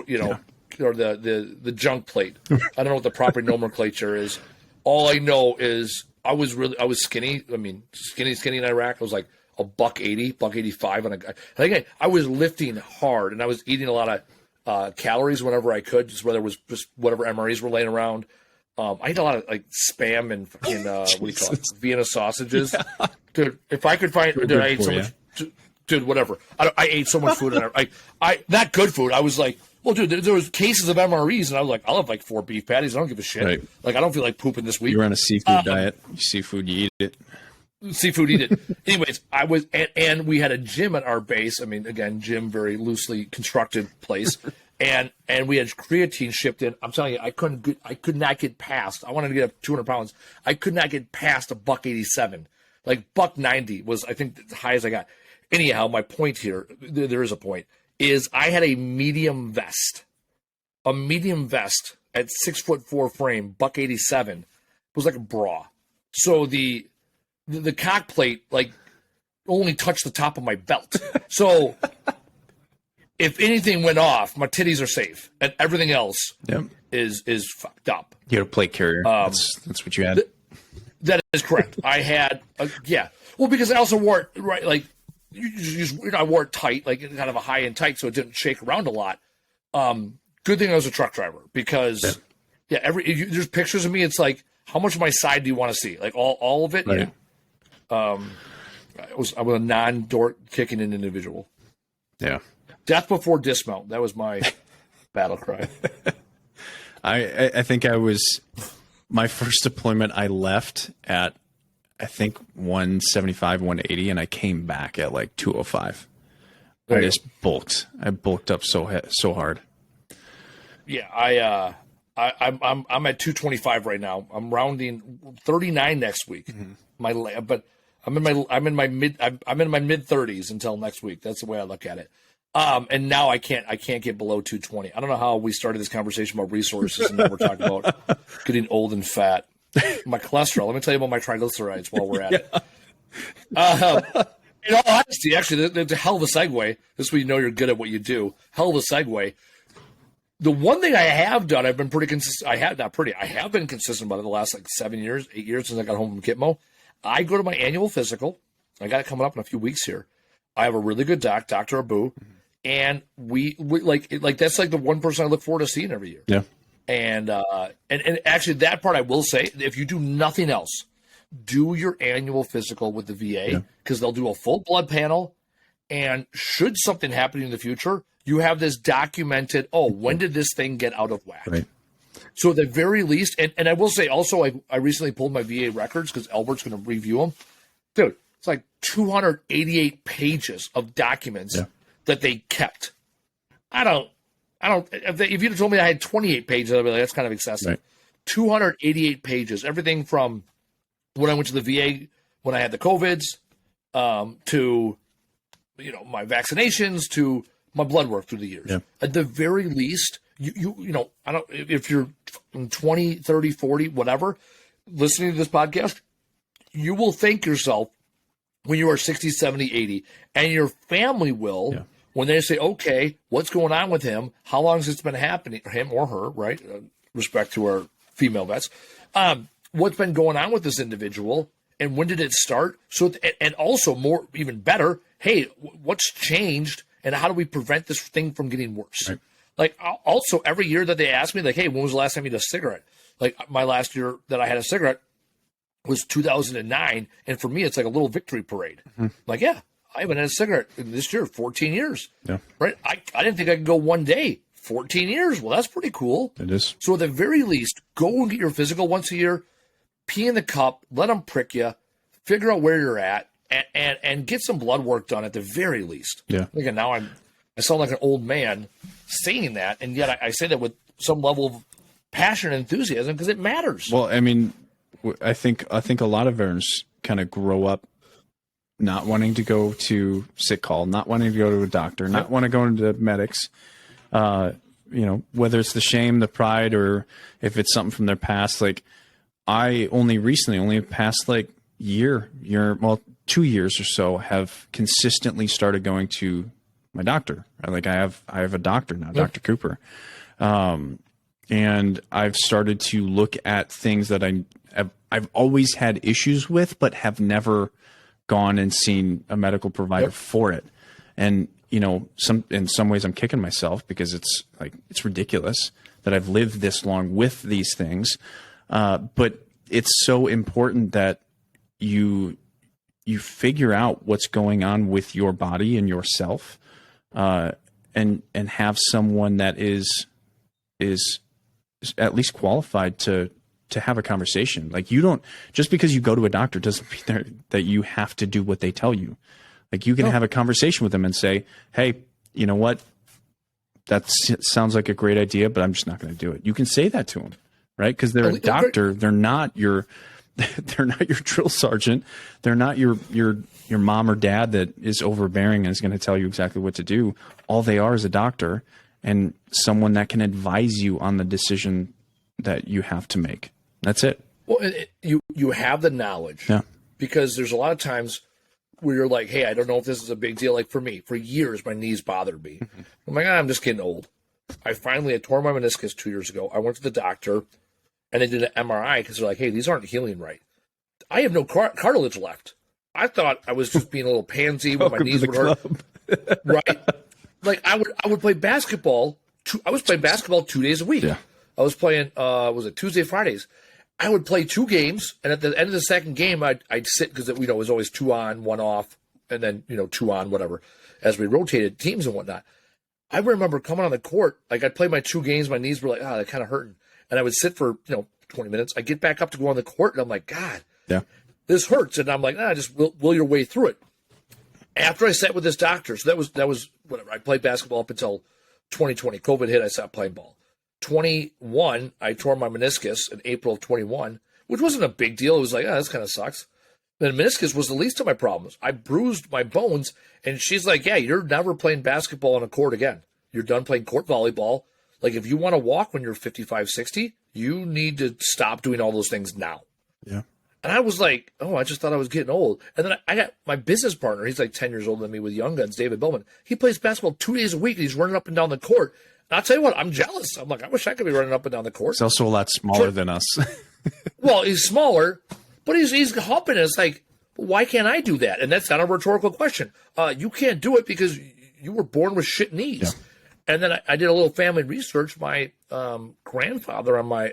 you know, or the junk plate. I don't know what the proper nomenclature is. All I know is I was skinny. I mean, skinny in Iraq. I was like a $180, $185 on a. I think I was lifting hard, and I was eating a lot of calories whenever I could, just whether it was just whatever MREs were laying around. I ate a lot of like spam and fucking what do you call it, Vienna sausages, dude. If I could find, dude, I ate so much, dude. Whatever. I ate so much food, and I not good food. I was like, well, dude, there was cases of MREs, and I was like, I'll have like 4 beef patties. I don't give a shit. Right. Like I don't feel like pooping this week. You're on a seafood diet. Seafood, you eat it. Seafood, eat it. Anyways, I was, and we had a gym at our base. I mean, again, gym, very loosely constructed place, and we had creatine shipped in. I'm telling you, I could not get past. I wanted to get up 200 pounds. I could not get past a $187. Like $190 was, I think, the highest I got. Anyhow, my point here, there is a point, is I had a medium vest. A medium vest at 6'4" frame, $187, was like a bra. So the cock plate like only touched the top of my belt. So if anything went off, my titties are safe, and everything else is fucked up. You had a plate carrier. That's what you had. That is correct. I had well, because I also wore it right, like I wore it tight, like kind of a high end tight, so it didn't shake around a lot. Good thing I was a truck driver, because there's pictures of me. It's like, how much of my side do you want to see? Like all of it? Right. Yeah. I was a non-dork kicking an individual. Yeah. Death before dismount. That was my battle cry. I think I was, my first deployment, I left at, I think 175, 180, and I came back at like 205. I just bulked. I bulked up so hard. Yeah, I'm at 225 right now. I'm rounding 39 next week. Mm-hmm. But I'm in my mid 30s until next week. That's the way I look at it. And now I can't get below 220. I don't know how we started this conversation about resources, and now we're talking about getting old and fat. My cholesterol. Let me tell you about my triglycerides while we're at it. In all honesty, actually, that's a hell of a segue. This way you know you're good at what you do. Hell of a segue. The one thing I have done, I've been pretty consistent. I have been consistent about it the last like 8 years since I got home from Kitmo. I go to my annual physical. I got it coming up in a few weeks here. I have a really good doc, Dr. Abu, and we like that's like the one person I look forward to seeing every year. Yeah. And actually that part I will say, if you do nothing else, do your annual physical with the VA, because they'll do a full blood panel, and should something happen in the future, you have this documented, when did this thing get out of whack? Right. So at the very least, and I will say also, I recently pulled my VA records because Albert's going to review them. Dude, it's like 288 pages of documents that they kept. I don't, if you'd have told me I had 28 pages, I'd be like, that's kind of excessive. Right. 288 pages, everything from when I went to the VA, when I had the COVIDs, to, my vaccinations, to my blood work through the years. Yeah. At the very least, you I don't, if you're 20, 30, 40, whatever, listening to this podcast, you will thank yourself when you are 60, 70, 80, and your family will, when they say, okay, what's going on with him? How long has it been happening? Him or her, right? Respect to our female vets. What's been going on with this individual, and when did it start? So, and also even better, hey, what's changed, and how do we prevent this thing from getting worse? Right. Like, also every year that they ask me, like, hey, when was the last time you had a cigarette? Like, my last year that I had a cigarette was 2009, and for me, it's like a little victory parade. Mm-hmm. Like, yeah, I haven't had a cigarette this year, 14 years. Yeah. Right? I didn't think I could go one day. 14 years. Well, that's pretty cool. It is. So at the very least, go and get your physical once a year, pee in the cup, let them prick you, figure out where you're at, and get some blood work done at the very least. Yeah. Again, now I sound like an old man saying that, and yet I say that with some level of passion and enthusiasm because it matters. Well, I mean, I think a lot of veterans kind of grow up not wanting to go to sick call, not wanting to go to a doctor, not want to go into medics. Whether it's the shame, the pride, or if it's something from their past. Like I only past like 2 years or so, have consistently started going to my doctor. Like I have a doctor now, Dr. Cooper. And I've started to look at things that I've always had issues with, but have never gone and seen a medical provider for it. And, in some ways I'm kicking myself because it's ridiculous that I've lived this long with these things. But it's so important that you figure out what's going on with your body and yourself, and have someone that is at least qualified to have a conversation. Like you don't, just because you go to a doctor doesn't mean that you have to do what they tell you. Like you can have a conversation with them and say, hey, you know what? That sounds like a great idea, but I'm just not going to do it. You can say that to them, right? Because they're a doctor. They're not your drill sergeant. They're not your mom or dad that is overbearing and is going to tell you exactly what to do. All they are is a doctor and someone that can advise you on the decision that you have to make. That's it. Well, you have the knowledge. Yeah. Because there's a lot of times where you're like, hey, I don't know if this is a big deal. Like for me, for years, my knees bothered me. I'm like, I'm just getting old. I tore my meniscus 2 years ago. I went to the doctor and they did an MRI because they're like, hey, these aren't healing right. I have no cartilage left. I thought I was just being a little pansy when my knees would hurt. Right? Like I would play basketball. I was playing basketball 2 days a week. Yeah. I was playing, was it Tuesday, Fridays? I would play 2 games, and at the end of the second game, I'd sit because it was always 2 on, 1 off, and then 2 on, whatever, as we rotated teams and whatnot. I remember coming on the court, like I'd play my 2 games, my knees were like, they're kind of hurting, and I would sit for 20 minutes. I get back up to go on the court, and I'm like, God, this hurts, and I'm like, just will your way through it. After I sat with this doctor, so that was whatever. I played basketball up until 2020. COVID hit, I stopped playing ball. 21, I tore my meniscus in April of 21, which wasn't a big deal. It was like, this kind of sucks. The meniscus was the least of my problems. I bruised my bones, and she's like, yeah, you're never playing basketball on a court again. You're done playing court volleyball. Like, if you want to walk when you're 55, 60, you need to stop doing all those things now. Yeah. And I was like, I just thought I was getting old. And then I got my business partner. He's like 10 years older than me with Young Guns, David Billman. He plays basketball 2 days a week, and he's running up and down the court. And I'll tell you what, I'm jealous. I'm like, I wish I could be running up and down the court. He's also a lot smaller than us. Well, he's smaller, but he's humping. It's like, why can't I do that? And that's not a rhetorical question. You can't do it because you were born with shit knees. Yeah. And then I did a little family research. My grandfather on my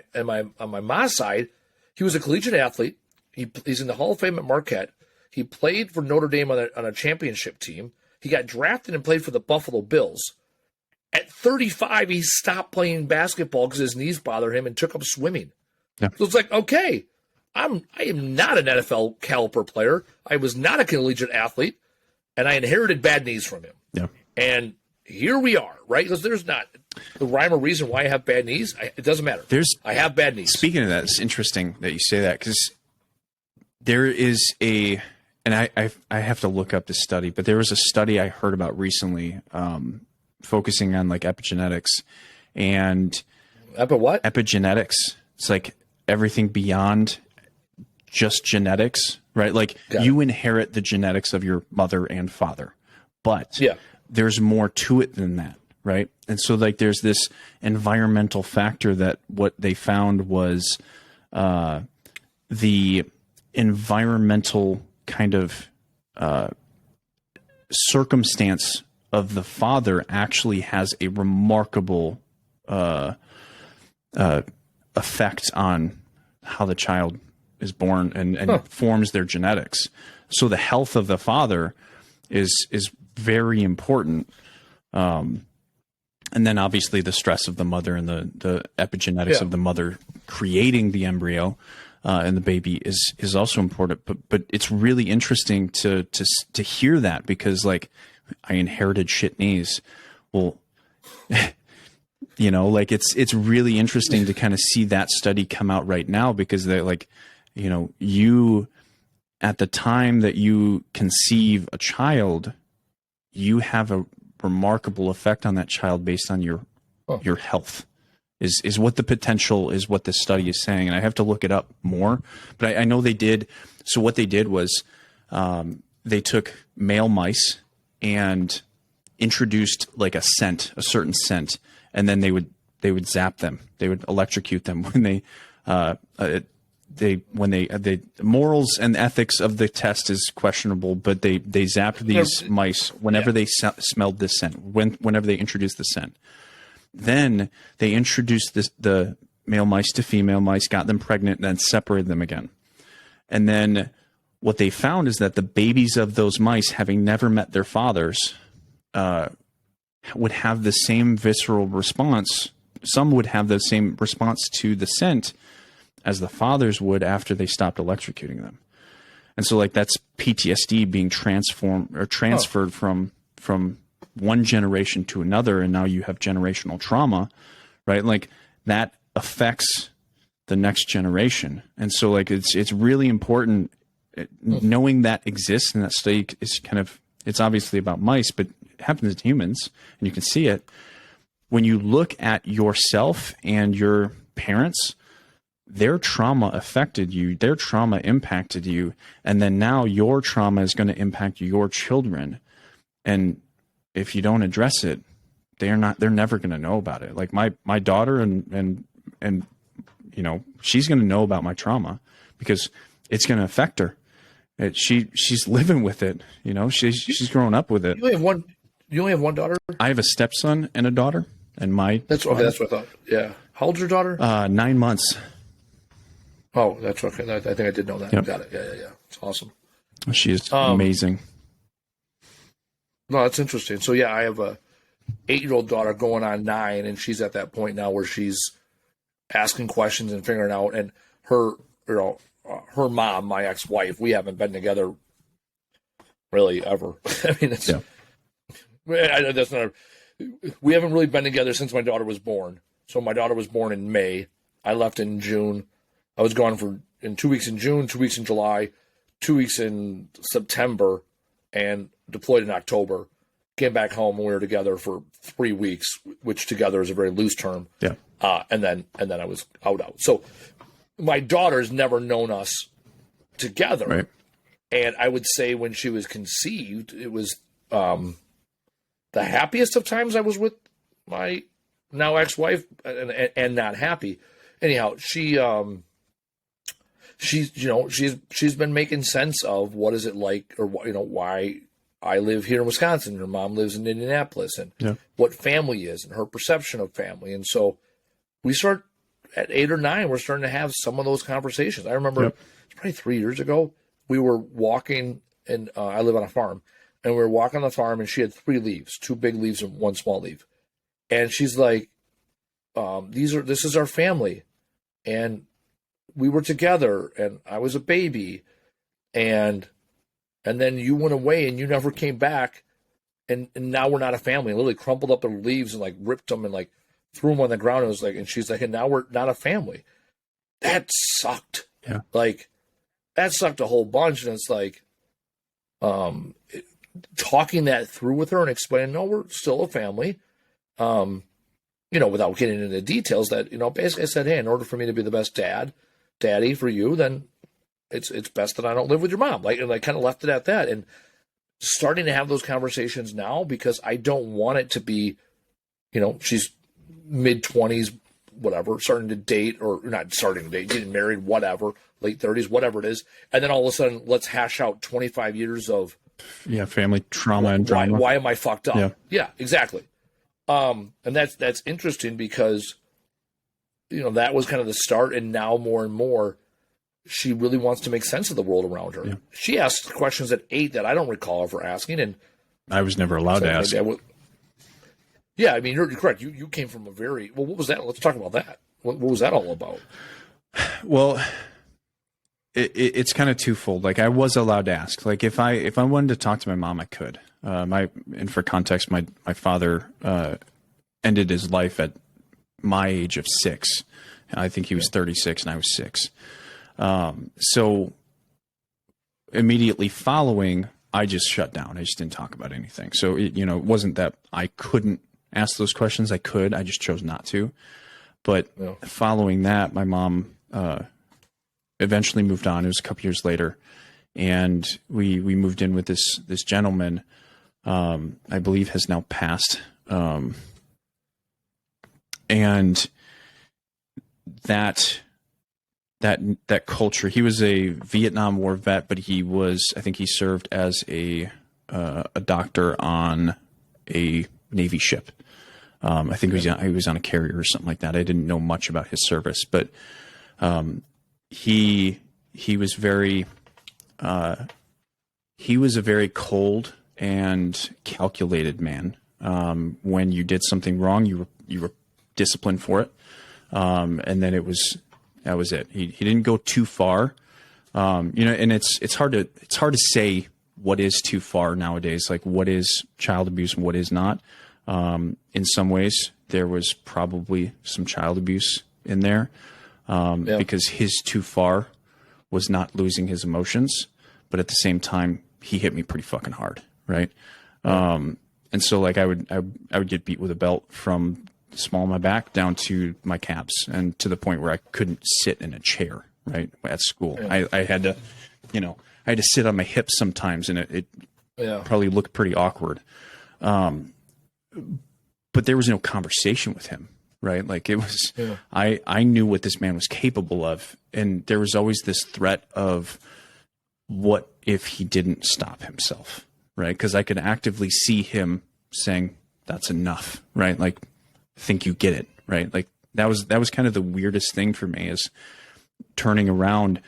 mom's side, he was a collegiate athlete. He's in the Hall of Fame at Marquette. He played for Notre Dame on a championship team. He got drafted and played for the Buffalo Bills. At 35, he stopped playing basketball because his knees bothered him and took up swimming. Yeah. So it's like, okay, I am not an NFL caliber player. I was not a collegiate athlete, and I inherited bad knees from him. Yeah. And here we are, right? Because there's not the rhyme or reason why I have bad knees. It doesn't matter. I have bad knees. Speaking of that, it's interesting that you say that because there is and I have to look up this study, but there was a study I heard about recently, focusing on like epigenetics and epigenetics. It's like everything beyond just genetics, right? Like you inherit the genetics of your mother and father, but there's more to it than that, right? And so like there's this environmental factor that what they found was the environmental kind of circumstance of the father actually has a remarkable effect on how the child is born and forms their genetics. So the health of the father is very important. And then obviously the stress of the mother and the epigenetics of the mother creating the embryo and the baby is also important. But it's really interesting to hear that because like I inherited shit knees. Well, like it's really interesting to kind of see that study come out right now because they're like, you know, you, at the time that you conceive a child, you have a remarkable effect on that child based on your health. Is what the potential is, what this study is saying. And I have to look it up more, but I know they did. So what they did was they took male mice and introduced like a certain scent, and then they would zap them. They would electrocute them when the morals and ethics of the test is questionable, but they zapped these mice whenever they smelled this scent, whenever they introduced the scent. Then they introduced the male mice to female mice, got them pregnant, and then separated them again. And then what they found is that the babies of those mice, having never met their fathers, would have the same visceral response. Some would have the same response to the scent as the fathers would after they stopped electrocuting them. And so, like, that's PTSD being transferred from one generation to another, and now you have generational trauma, right? Like, that affects the next generation. And so, like, it's really important knowing that exists, and that study is it's obviously about mice, but it happens in humans, and you can see it. When you look at yourself and your parents, their trauma affected you, their trauma impacted you, and then now your trauma is going to impact your children. And if you don't address it, they're never going to know about it. Like my daughter and you know, she's going to know about my trauma because it's going to affect her. She's living with it, you know, she's growing up with it. You only have one daughter? I have a stepson and a daughter, and that's what I thought. Yeah. How old's your daughter? 9 months. Oh, that's okay. I think I did know that. Yep. Got it. Yeah. It's awesome. She is amazing. No, that's interesting. So yeah, I have a 8-year-old daughter going on 9, and she's at that point now where she's asking questions and figuring out. And her mom, my ex-wife, we haven't been together really ever. I mean, that's not. We haven't really been together since my daughter was born. So my daughter was born in May. I left in June. I was gone in 2 weeks in June, 2 weeks in July, 2 weeks in September, and deployed in October. Came back home and we were together for 3 weeks, which together is a very loose term. Yeah. And then I was out. So my daughter's never known us together. Right. And I would say when she was conceived, it was the happiest of times I was with my now ex-wife, and not happy. Anyhow, she's been making sense of what is it like, or why I live here in Wisconsin. Her mom lives in Indianapolis, and what family is, and her perception of family. And so we start at 8 or 9. We're starting to have some of those conversations. I remember it's probably 3 years ago. We were walking, and I live on a farm, and we were walking on the farm, and she had 3 leaves, 2 big leaves and 1 small leaf. And she's like, this is our family. And we were together, and I was a baby, and then you went away and you never came back, and now we're not a family. I literally crumpled up the leaves and like ripped them and like threw them on the ground. It was like, and she's like, and now we're not a family. That sucked. Yeah. Like, that sucked a whole bunch. And it's like, talking that through with her and explaining, no, we're still a family. Without getting into the details, that, basically I said, hey, in order for me to be the best daddy for you, then it's best that I don't live with your mom. And I kind of left it at that, and starting to have those conversations now, because I don't want it to be, she's mid-20s, whatever, starting to date, or not starting to date, getting married, whatever, late 30s, whatever it is. And then all of a sudden, let's hash out 25 years of family trauma and drama. Why am I fucked up? Yeah, exactly. And that's interesting, because, that was kind of the start. And now more and more, she really wants to make sense of the world around her. Yeah. She asked questions at 8 that I don't recall ever asking. And I was never allowed to ask. Yeah, I mean, you're correct. You came from a very, well, what was that? Let's talk about that. What was that all about? Well, it's kind of twofold. Like, I was allowed to ask. Like, if I wanted to talk to my mom, I could. And for context, my father ended his life at my age of 6. I think he was 36 and I was 6. So immediately following, I just shut down. I just didn't talk about anything. So it wasn't that I couldn't ask those questions. I could. I just chose not to. But following that, my mom eventually moved on. It was a couple years later, and we moved in with this gentleman. I believe has now passed. And that culture. He was a Vietnam War vet, but I think he served as a doctor on a Navy ship. I think he was on a carrier or something like that. I didn't know much about his service, but he was a very cold and calculated man. When you did something wrong, you were disciplined for it, and then that was it. He didn't go too far, and it's hard to say what is too far nowadays. Like what is child abuse and what is not. In some ways, there was probably some child abuse in there, because his too far was not losing his emotions, but at the same time, he hit me pretty fucking hard, right? And so like I would get beat with a belt from the small of my back down to my calves, and to the point where I couldn't sit in a chair, right, at school. I had to, sit on my hips sometimes, and it probably looked pretty awkward. But there was no conversation with him, right? Like it was, I knew what this man was capable of. And there was always this threat of what if he didn't stop himself, right? Because I could actively see him saying, that's enough, right? Like, I think you get it, right? Like that was kind of the weirdest thing for me, is turning around.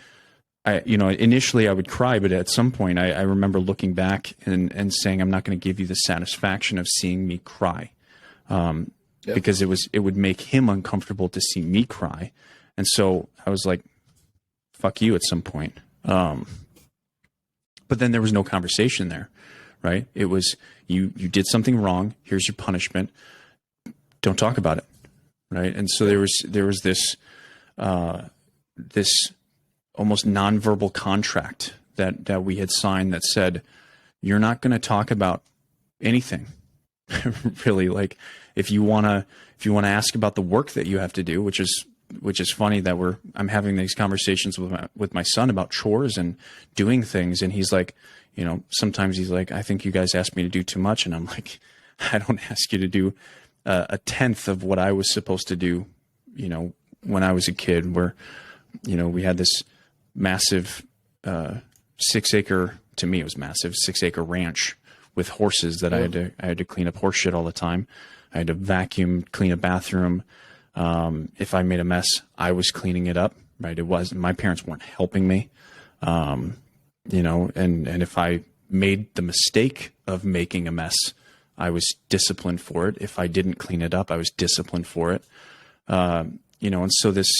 Initially I would cry, but at some point I remember looking back and saying, I'm not going to give you the satisfaction of seeing me cry. Because it would make him uncomfortable to see me cry. And so I was like, fuck you at some point. But then there was no conversation there, right? It was, you did something wrong. Here's your punishment. Don't talk about it. Right. And so there was this almost nonverbal contract that we had signed that said, you're not going to talk about anything. Really. Like if you want to ask about the work that you have to do, which is funny that I'm having these conversations with my son about chores and doing things. And he's like, sometimes he's like, I think you guys ask me to do too much. And I'm like, I don't ask you to do a tenth of what I was supposed to do, when I was a kid, where, we had this massive 6-acre, to me it was massive, 6-acre ranch with horses that I had to clean up horse shit all the time. I had to vacuum, clean a bathroom. If I made a mess, I was cleaning it up, right? My parents weren't helping me. And if I made the mistake of making a mess, I was disciplined for it. If I didn't clean it up, I was disciplined for it. And so this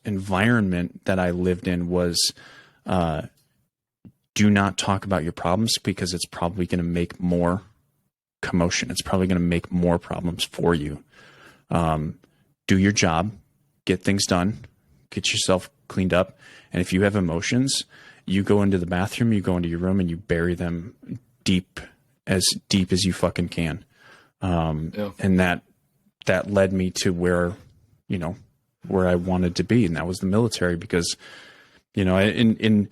environment that I lived in was, do not talk about your problems, because it's probably going to make more commotion. It's probably going to make more problems for you. Do your job, get things done, get yourself cleaned up. And if you have emotions, you go into the bathroom, you go into your room, and you bury them deep as you fucking can. And that led me to where I wanted to be. And that was the military, because, in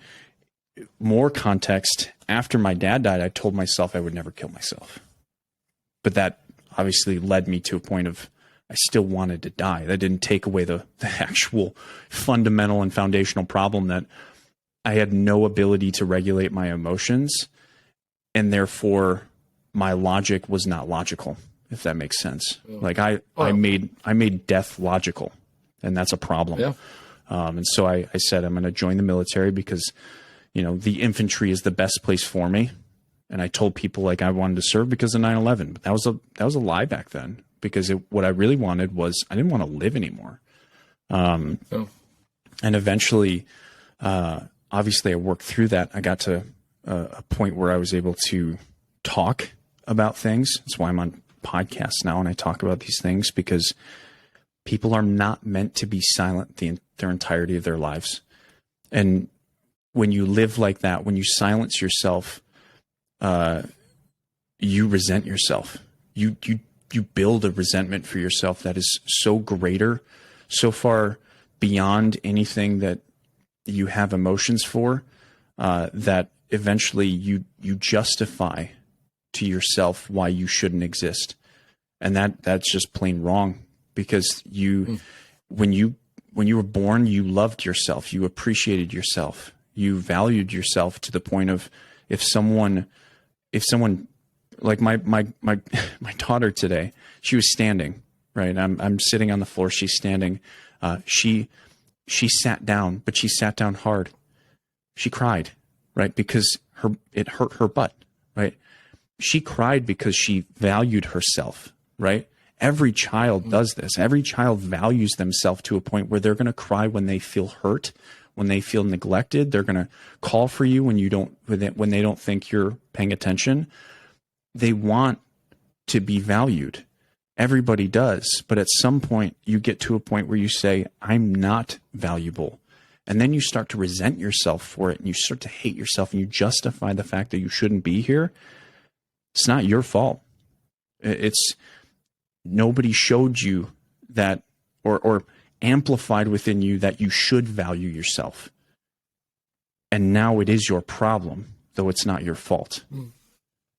more context, after my dad died, I told myself I would never kill myself. But that obviously led me to a point of, I still wanted to die. That didn't take away the actual fundamental and foundational problem that I had no ability to regulate my emotions, and therefore my logic was not logical, if that makes sense. Like I made death logical, and that's a problem. Yeah. And so I said, I'm going to join the military because, the infantry is the best place for me. And I told people like I wanted to serve because of 9/11, but that was a lie back then, because what I really wanted was, I didn't want to live anymore. And eventually, obviously I worked through that. I got to a point where I was able to talk about things. That's why I'm on podcasts now and I talk about these things, because people are not meant to be silent their entirety of their lives. And when you live like that, when you silence yourself, you resent yourself. You build a resentment for yourself that is so greater, so far beyond anything that you have emotions for, that eventually you justify to yourself why you shouldn't exist. And that's just plain wrong, because when you were born, you loved yourself, you appreciated yourself, you valued yourself to the point of, if someone like my daughter today, she was standing, right? I'm sitting on the floor, she's standing. She sat down, but she sat down hard. She cried, right? Because it hurt her butt, right? She cried because she valued herself, right? Every child does this. Every child values themselves to a point where they're going to cry when they feel hurt, when they feel neglected. They're going to call for you when they don't think you're paying attention. They want to be valued. Everybody does. But at some point, you get to a point where you say, I'm not valuable. And then you start to resent yourself for it, and you start to hate yourself, and you justify the fact that you shouldn't be here. It's not your fault. It's nobody showed you that, or amplified within you that you should value yourself. And now it is your problem, though it's not your fault.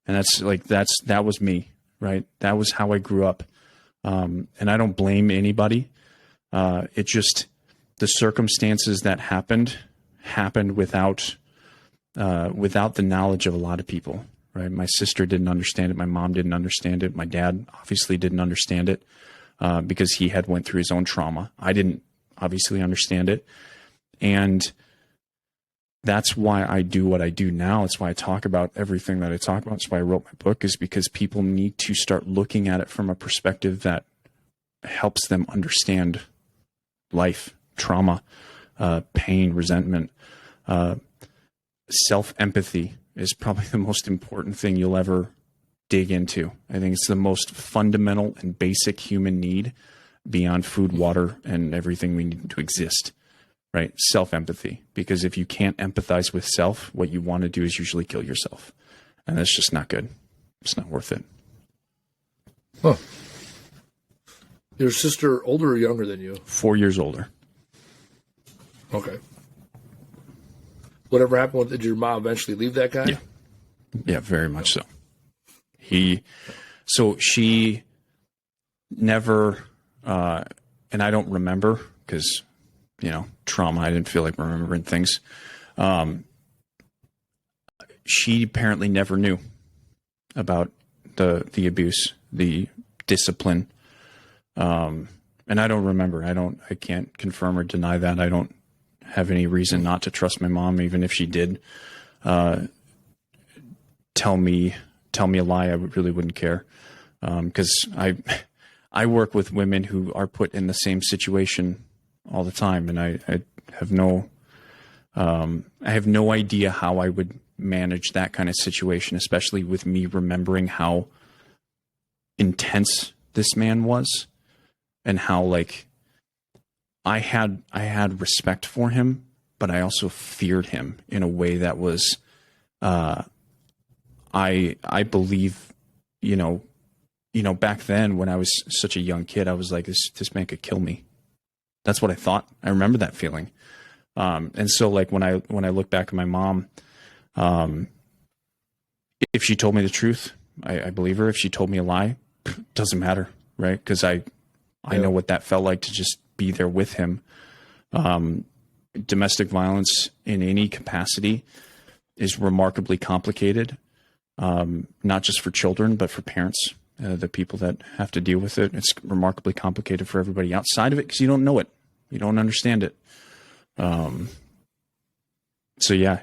And that was me, right? That was how I grew up. And I don't blame anybody. It just, the circumstances that happened without the knowledge of a lot of people, right? My sister didn't understand it. My mom didn't understand it. My dad obviously didn't understand it, because he had went through his own trauma. I didn't obviously understand it. And that's why I do what I do now. It's why I talk about everything that I talk about. It's why I wrote my book, is because people need to start looking at it from a perspective that helps them understand life, trauma, pain, resentment. Self-empathy is probably the most important thing you'll ever dig into. I think it's the most fundamental and basic human need beyond food, water, and everything we need to exist. Right? Self-empathy. Because if you can't empathize with self, what you want to do is usually kill yourself. And that's just not good. It's not worth it. Huh. Your sister older or younger than you? 4 years older. Okay. Whatever happened, did your mom eventually leave that guy? Yeah. Yeah, very much so. She never, and I don't remember, because trauma, I didn't feel like remembering things. She apparently never knew about the abuse, the discipline. And I don't remember. I can't confirm or deny that. I don't have any reason not to trust my mom, even if she did tell me a lie. I really wouldn't care. Because I work with women who are put in the same situation all the time, and I have no idea how I would manage that kind of situation, especially with me remembering how intense this man was, and how I had respect for him, but I also feared him in a way that was I believe back then when I was such a young kid, I was like, this man could kill me. That's what I thought. I remember that feeling. And so when I look back at my mom, if she told me the truth, I believe her. If she told me a lie, doesn't matter, right? Because I know what that felt like to just be there with him. Domestic violence in any capacity is remarkably complicated, not just for children, but for parents, the people that have to deal with it. It's remarkably complicated for everybody outside of it, because you don't know it. You don't understand it. So yeah,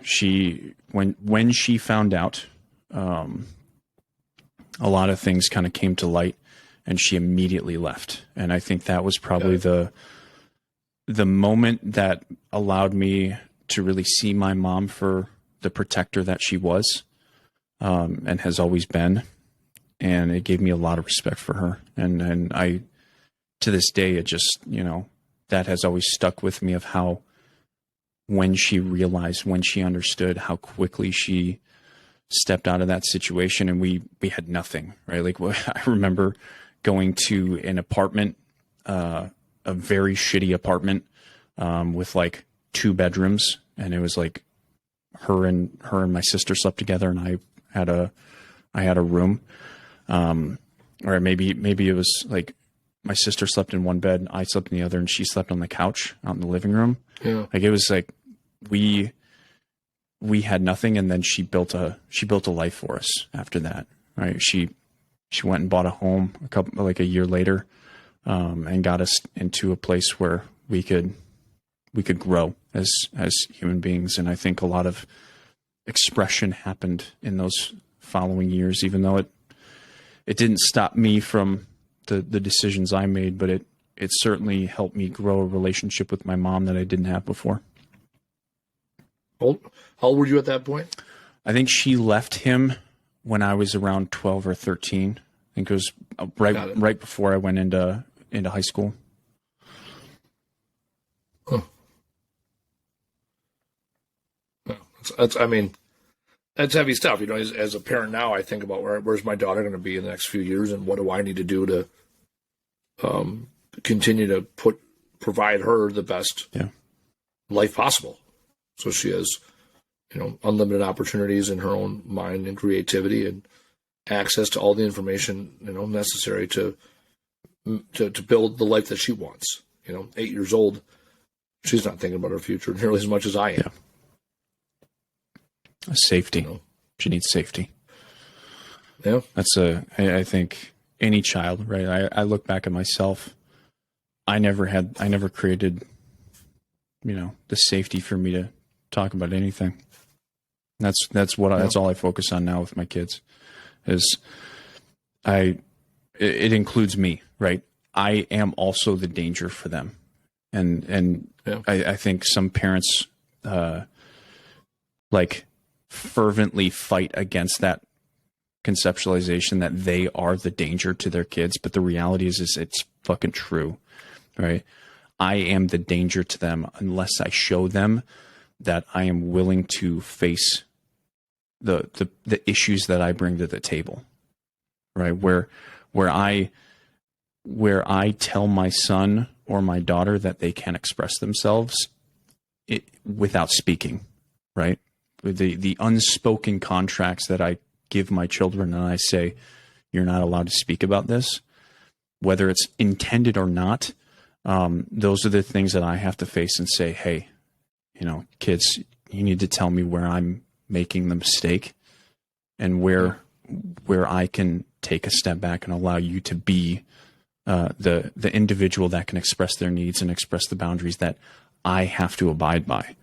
when she found out, a lot of things kind of came to light, and she immediately left. And I think that was probably the moment that allowed me to really see my mom for the protector that she was, and has always been. And it gave me a lot of respect for her. And I, to this day, it just, that has always stuck with me, of how when she realized, when she understood how quickly she stepped out of that situation, and we had nothing, right? Like, I remember going to an apartment, a very shitty apartment, with like 2 bedrooms, and it was like her and my sister slept together, and I had a room, or maybe it was like my sister slept in one bed, I slept in the other, and she slept on the couch out in the living room. Yeah. Like, it was like we had nothing, and then she built a life for us after that, right? She went and bought a home a year later, and got us into a place where we could grow as human beings. And I think a lot of expression happened in those following years, even though it didn't stop me from the decisions I made, but it certainly helped me grow a relationship with my mom that I didn't have before. How old were you at that point? I think she left him when I was around 12 or 13. I think it was right before I went into high school. Huh. That's heavy stuff. You know, as a parent now, I think about where's my daughter going to be in the next few years, and what do I need to do to continue to provide her the best life possible, so she has, unlimited opportunities in her own mind and creativity, and access to all the information necessary to build the life that she wants. 8 years old, she's not thinking about her future nearly as much as I am. Yeah. Safety. She needs safety. Yeah. I think any child, right? I look back at myself. I never created, the safety for me to talk about anything. That's all I focus on now with my kids. It includes me, right? I am also the danger for them. And I think some parents, fervently fight against that conceptualization that they are the danger to their kids. But the reality is it's fucking true, right? I am the danger to them unless I show them that I am willing to face the issues that I bring to the table, right? Where I tell my son or my daughter that they can express themselves without speaking, right? The unspoken contracts that I give my children, and I say, you're not allowed to speak about this, whether it's intended or not. Those are the things that I have to face and say, hey, kids, you need to tell me where I'm making the mistake and where I can take a step back and allow you to be the individual that can express their needs and express the boundaries that I have to abide by.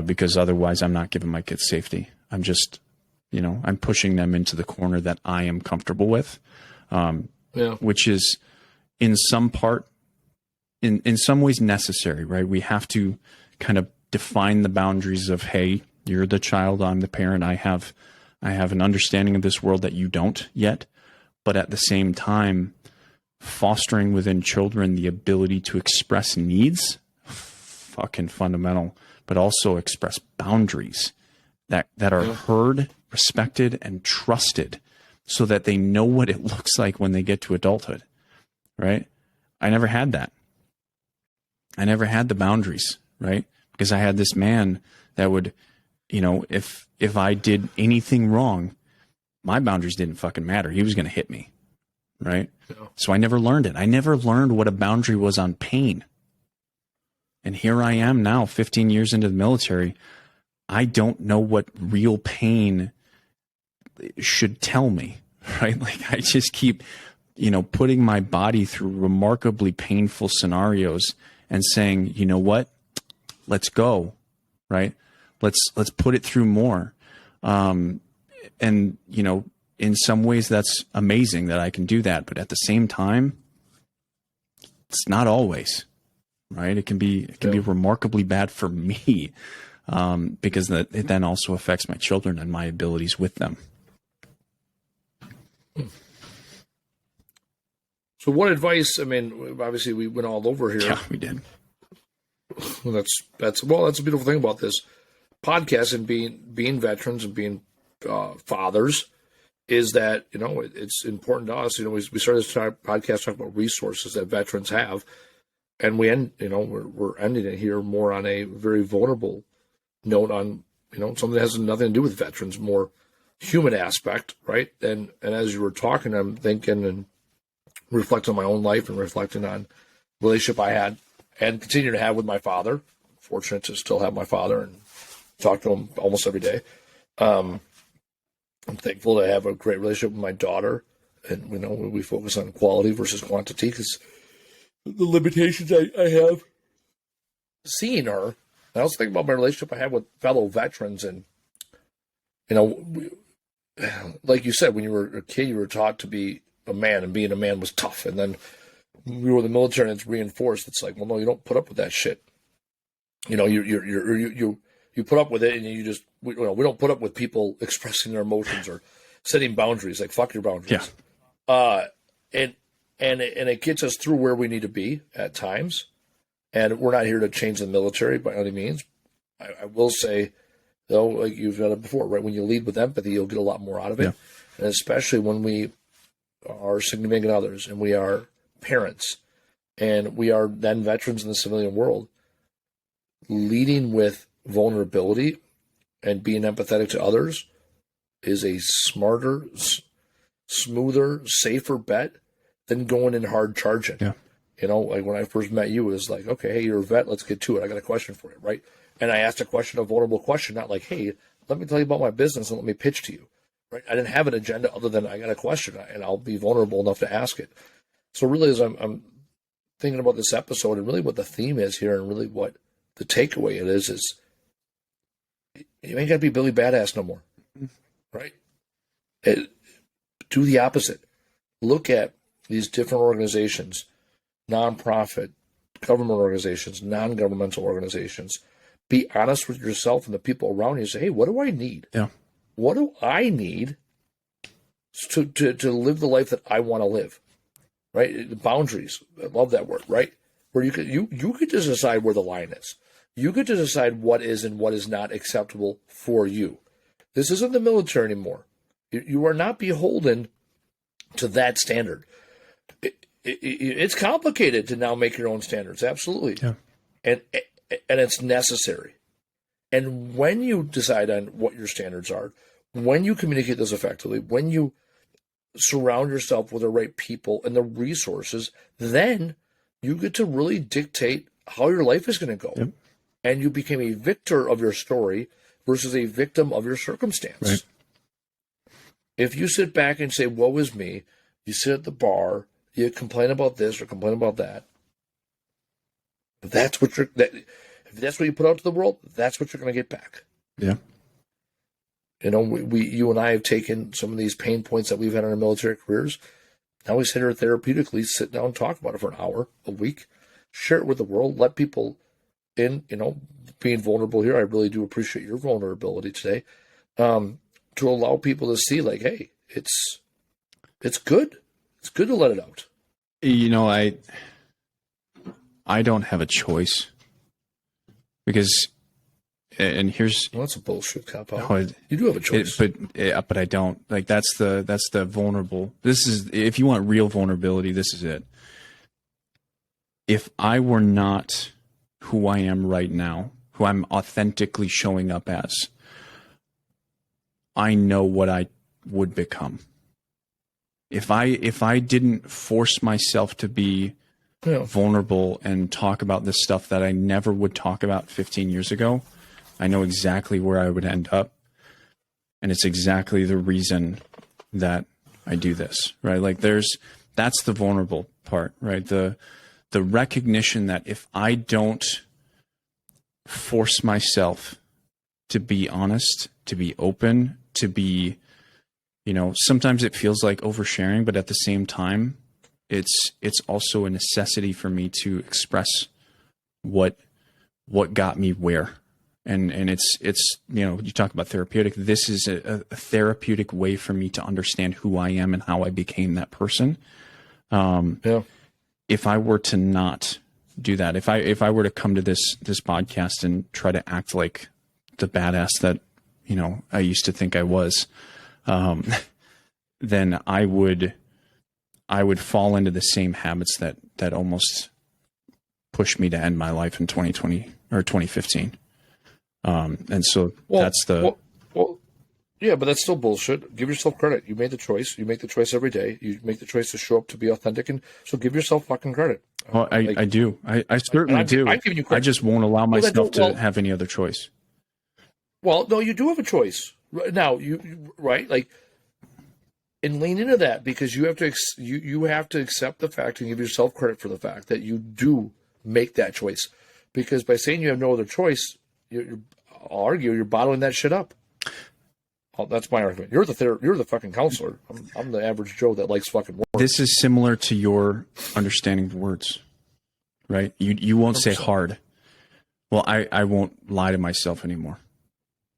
Because otherwise I'm not giving my kids safety. I'm just, I'm pushing them into the corner that I am comfortable with, which is in some ways necessary, right? We have to kind of define the boundaries of, hey, you're the child, I'm the parent. I have an understanding of this world that you don't yet, but at the same time, fostering within children the ability to express needs, fucking fundamental, but also express boundaries that are heard, respected, and trusted so that they know what it looks like when they get to adulthood, right? I never had that. I never had the boundaries, right? Because I had this man that would, if I did anything wrong, my boundaries didn't fucking matter. He was going to hit me, right? Yeah. So I never learned it. I never learned what a boundary was on pain. And here I am now, 15 years into the military. I don't know what real pain should tell me, right? Like, I just keep, putting my body through remarkably painful scenarios and saying, you know what, let's go, right? Let's put it through more. And, in some ways that's amazing that I can do that. But at the same time, it's not always. Right. It can be remarkably bad for me, because it then also affects my children and my abilities with them. So what advice, obviously we went all over here. Yeah, we did. That's a beautiful thing about this podcast and being veterans and being fathers is that, it's important to us. We started this podcast talking about resources that veterans have, and we're ending it here more on a very vulnerable note on, something that has nothing to do with veterans, more human aspect, right? And as you were talking, I'm thinking and reflecting on my own life and reflecting on the relationship I had and continue to have with my father. I'm fortunate to still have my father and talk to him almost every day. I'm thankful to have a great relationship with my daughter, and we focus on quality versus quantity because the limitations I have seeing her. I also think about my relationship I have with fellow veterans, and like you said, when you were a kid, you were taught to be a man, and being a man was tough. And then we were in the military, and it's reinforced. It's like, well, no, you don't put up with that shit. You put up with it, and you just we don't put up with people expressing their emotions or setting boundaries. Like, fuck your boundaries. Yeah. And it gets us through where we need to be at times. And we're not here to change the military by any means. I will say, though, like you've done it before, right? When you lead with empathy, you'll get a lot more out of it. Yeah. And especially when we are significant others and we are parents and we are then veterans in the civilian world, leading with vulnerability and being empathetic to others is a smarter, smoother, safer bet than going in hard charging. Yeah. Like when I first met you, it was like, okay, hey, you're a vet. Let's get to it. I got a question for you, right? And I asked a vulnerable question, not like, hey, let me tell you about my business and let me pitch to you, right? I didn't have an agenda other than I got a question, and I'll be vulnerable enough to ask it. So really, as I'm thinking about this episode and really what the theme is here and really what the takeaway it is you ain't got to be Billy Badass no more, right? Do the opposite. Look at these different organizations, nonprofit, government organizations, non-governmental organizations. Be honest with yourself and the people around you. Say, hey, what do I need? Yeah. What do I need to live the life that I want to live? Right? The boundaries. I love that word, right? Where you could just decide where the line is. You get to decide what is and what is not acceptable for you. This isn't the military anymore. You are not beholden to that standard. It's complicated to now make your own standards, absolutely. Yeah. And it's necessary. And when you decide on what your standards are, when you communicate those effectively, when you surround yourself with the right people and the resources, then you get to really dictate how your life is going to go. Yep. And you become a victor of your story versus a victim of your circumstance. Right. If you sit back and say, woe is me, you sit at the bar, you complain about this or complain about that, if that's what you put out to the world, that's what you're going to get back. Yeah. You and I have taken some of these pain points that we've had in our military careers. Now we sit here therapeutically, sit down, talk about it for an hour a week, share it with the world, let people in, being vulnerable here. I really do appreciate your vulnerability today, to allow people to see like, hey, it's good. It's good to let it out. I don't have a choice because, and here's, well, that's a bullshit cop out. You do have a choice, but I don't. Like that's the vulnerable. This is, if you want real vulnerability, this is it. If I were not who I am right now, who I'm authentically showing up as, I know what I would become. If I didn't force myself to be vulnerable and talk about this stuff that I never would talk about 15 years ago, I know exactly where I would end up. And it's exactly the reason that I do this, right? Like that's the vulnerable part, right? The recognition that if I don't force myself to be honest, to be open, to be, sometimes it feels like oversharing, but at the same time, it's also a necessity for me to express what got me where. And it's you talk about therapeutic. This is a therapeutic way for me to understand who I am and how I became that person. If I were to not do that. If I were to come to this podcast and try to act like the badass that, you know, I used to think I was, then I would fall into the same habits that almost pushed me to end my life in 2020 or 2015. And so yeah, but that's still bullshit. Give yourself credit. You made the choice. You make the choice every day. You make the choice to show up to be authentic, and so give yourself fucking credit. Well, I do. I certainly do. I'm giving you credit. I just won't allow myself to have any other choice. Well, no, you do have a choice now. Right, like, and lean into that, because you have to you have to accept the fact and give yourself credit for the fact that you do make that choice. Because by saying you have no other choice, I'll argue you're bottling that shit up. Oh, that's my argument. You're the fucking counselor. I'm the average Joe that likes fucking words. This is similar to your understanding of words, right? You won't 100%. Say hard. Well, I won't lie to myself anymore.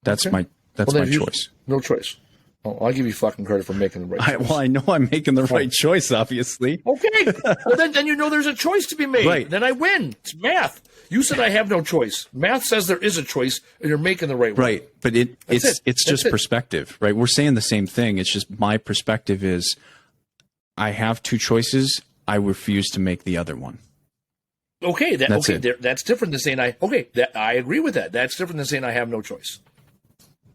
That's okay. my choice. No choice. Oh, I'll give you fucking credit for making the right choice. Well, I know I'm making the right choice, obviously. Okay. Well, then you know there's a choice to be made. Right. Then I win. It's math. You said I have no choice. Math says there is a choice, and you're making the right one. Right. But it's just perspective, right? We're saying the same thing. It's just my perspective is I have two choices. I refuse to make the other one. Okay. That's different than saying I agree with that. That's different than saying I have no choice.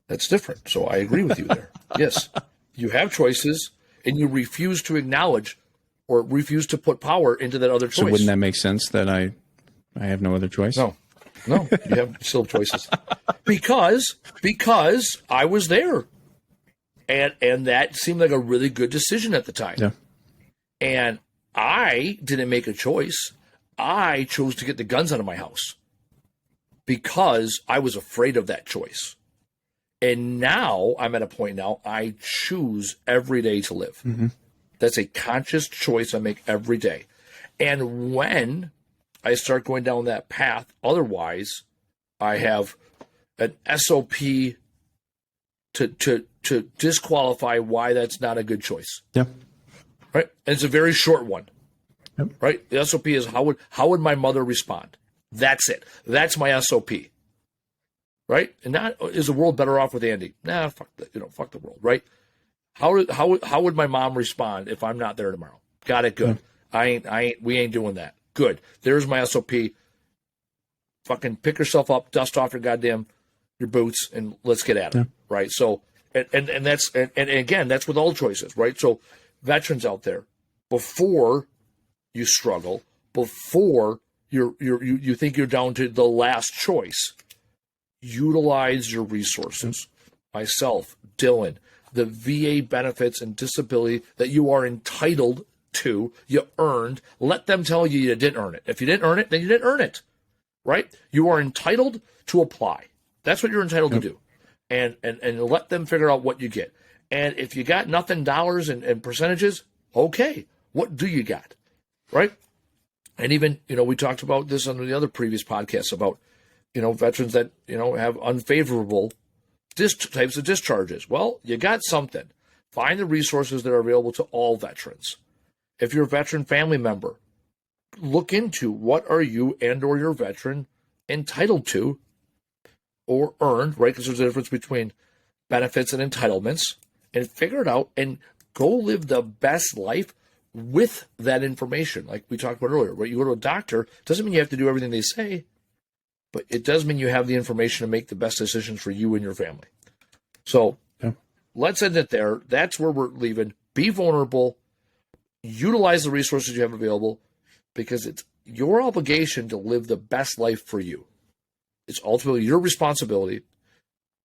That's different. So I agree with you there. Yes. You have choices, and you refuse to acknowledge or refuse to put power into that other choice. So wouldn't that make sense that I have no other choice? No, you have still choices. Because I was there. And that seemed like a really good decision at the time. Yeah. And I didn't make a choice. I chose to get the guns out of my house because I was afraid of that choice. And now I'm at a point now I choose every day to live. Mm-hmm. That's a conscious choice I make every day. And when I start going down that path, otherwise I have an SOP to disqualify why that's not a good choice. Yeah. Right? And it's a very short one. Yep. Right? The SOP is how would my mother respond? That's it. That's my SOP. Right? And not is the world better off with Andy? Nah, fuck the world, right? How would my mom respond if I'm not there tomorrow? Got it, good. Yeah. We ain't doing that. Good. There's my SOP. Fucking pick yourself up, dust off your boots, and let's get at it. Yeah. Right? So and that's and again, that's with all choices, right? So veterans out there, before you struggle, before you think you're down to the last choice, utilize your resources. Myself, Dylan, the VA benefits and disability that you are entitled to, you earned. Let them tell you didn't earn it. If you didn't earn it, then you didn't earn it, right? You are entitled to apply. That's what you're entitled to do. And let them figure out what you get. And if you got nothing dollars and percentages, okay, what do you got, right? And even, we talked about this on the other previous podcasts about, veterans that, have unfavorable types of discharges. Well, you got something. Find the resources that are available to all veterans. If you're a veteran family member, look into what are you and or your veteran entitled to or earned, right? Because there's a difference between benefits and entitlements, and figure it out and go live the best life with that information. Like we talked about earlier, right? You go to a doctor, doesn't mean you have to do everything they say, but it does mean you have the information to make the best decisions for you and your family. So let's end it there. That's where we're leaving. Be vulnerable. Utilize the resources you have available, because it's your obligation to live the best life for you. It's ultimately your responsibility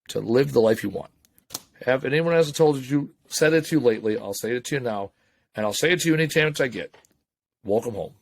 to live the life you want. If anyone hasn't said it to you lately, I'll say it to you now, and I'll say it to you any chance I get. Welcome home.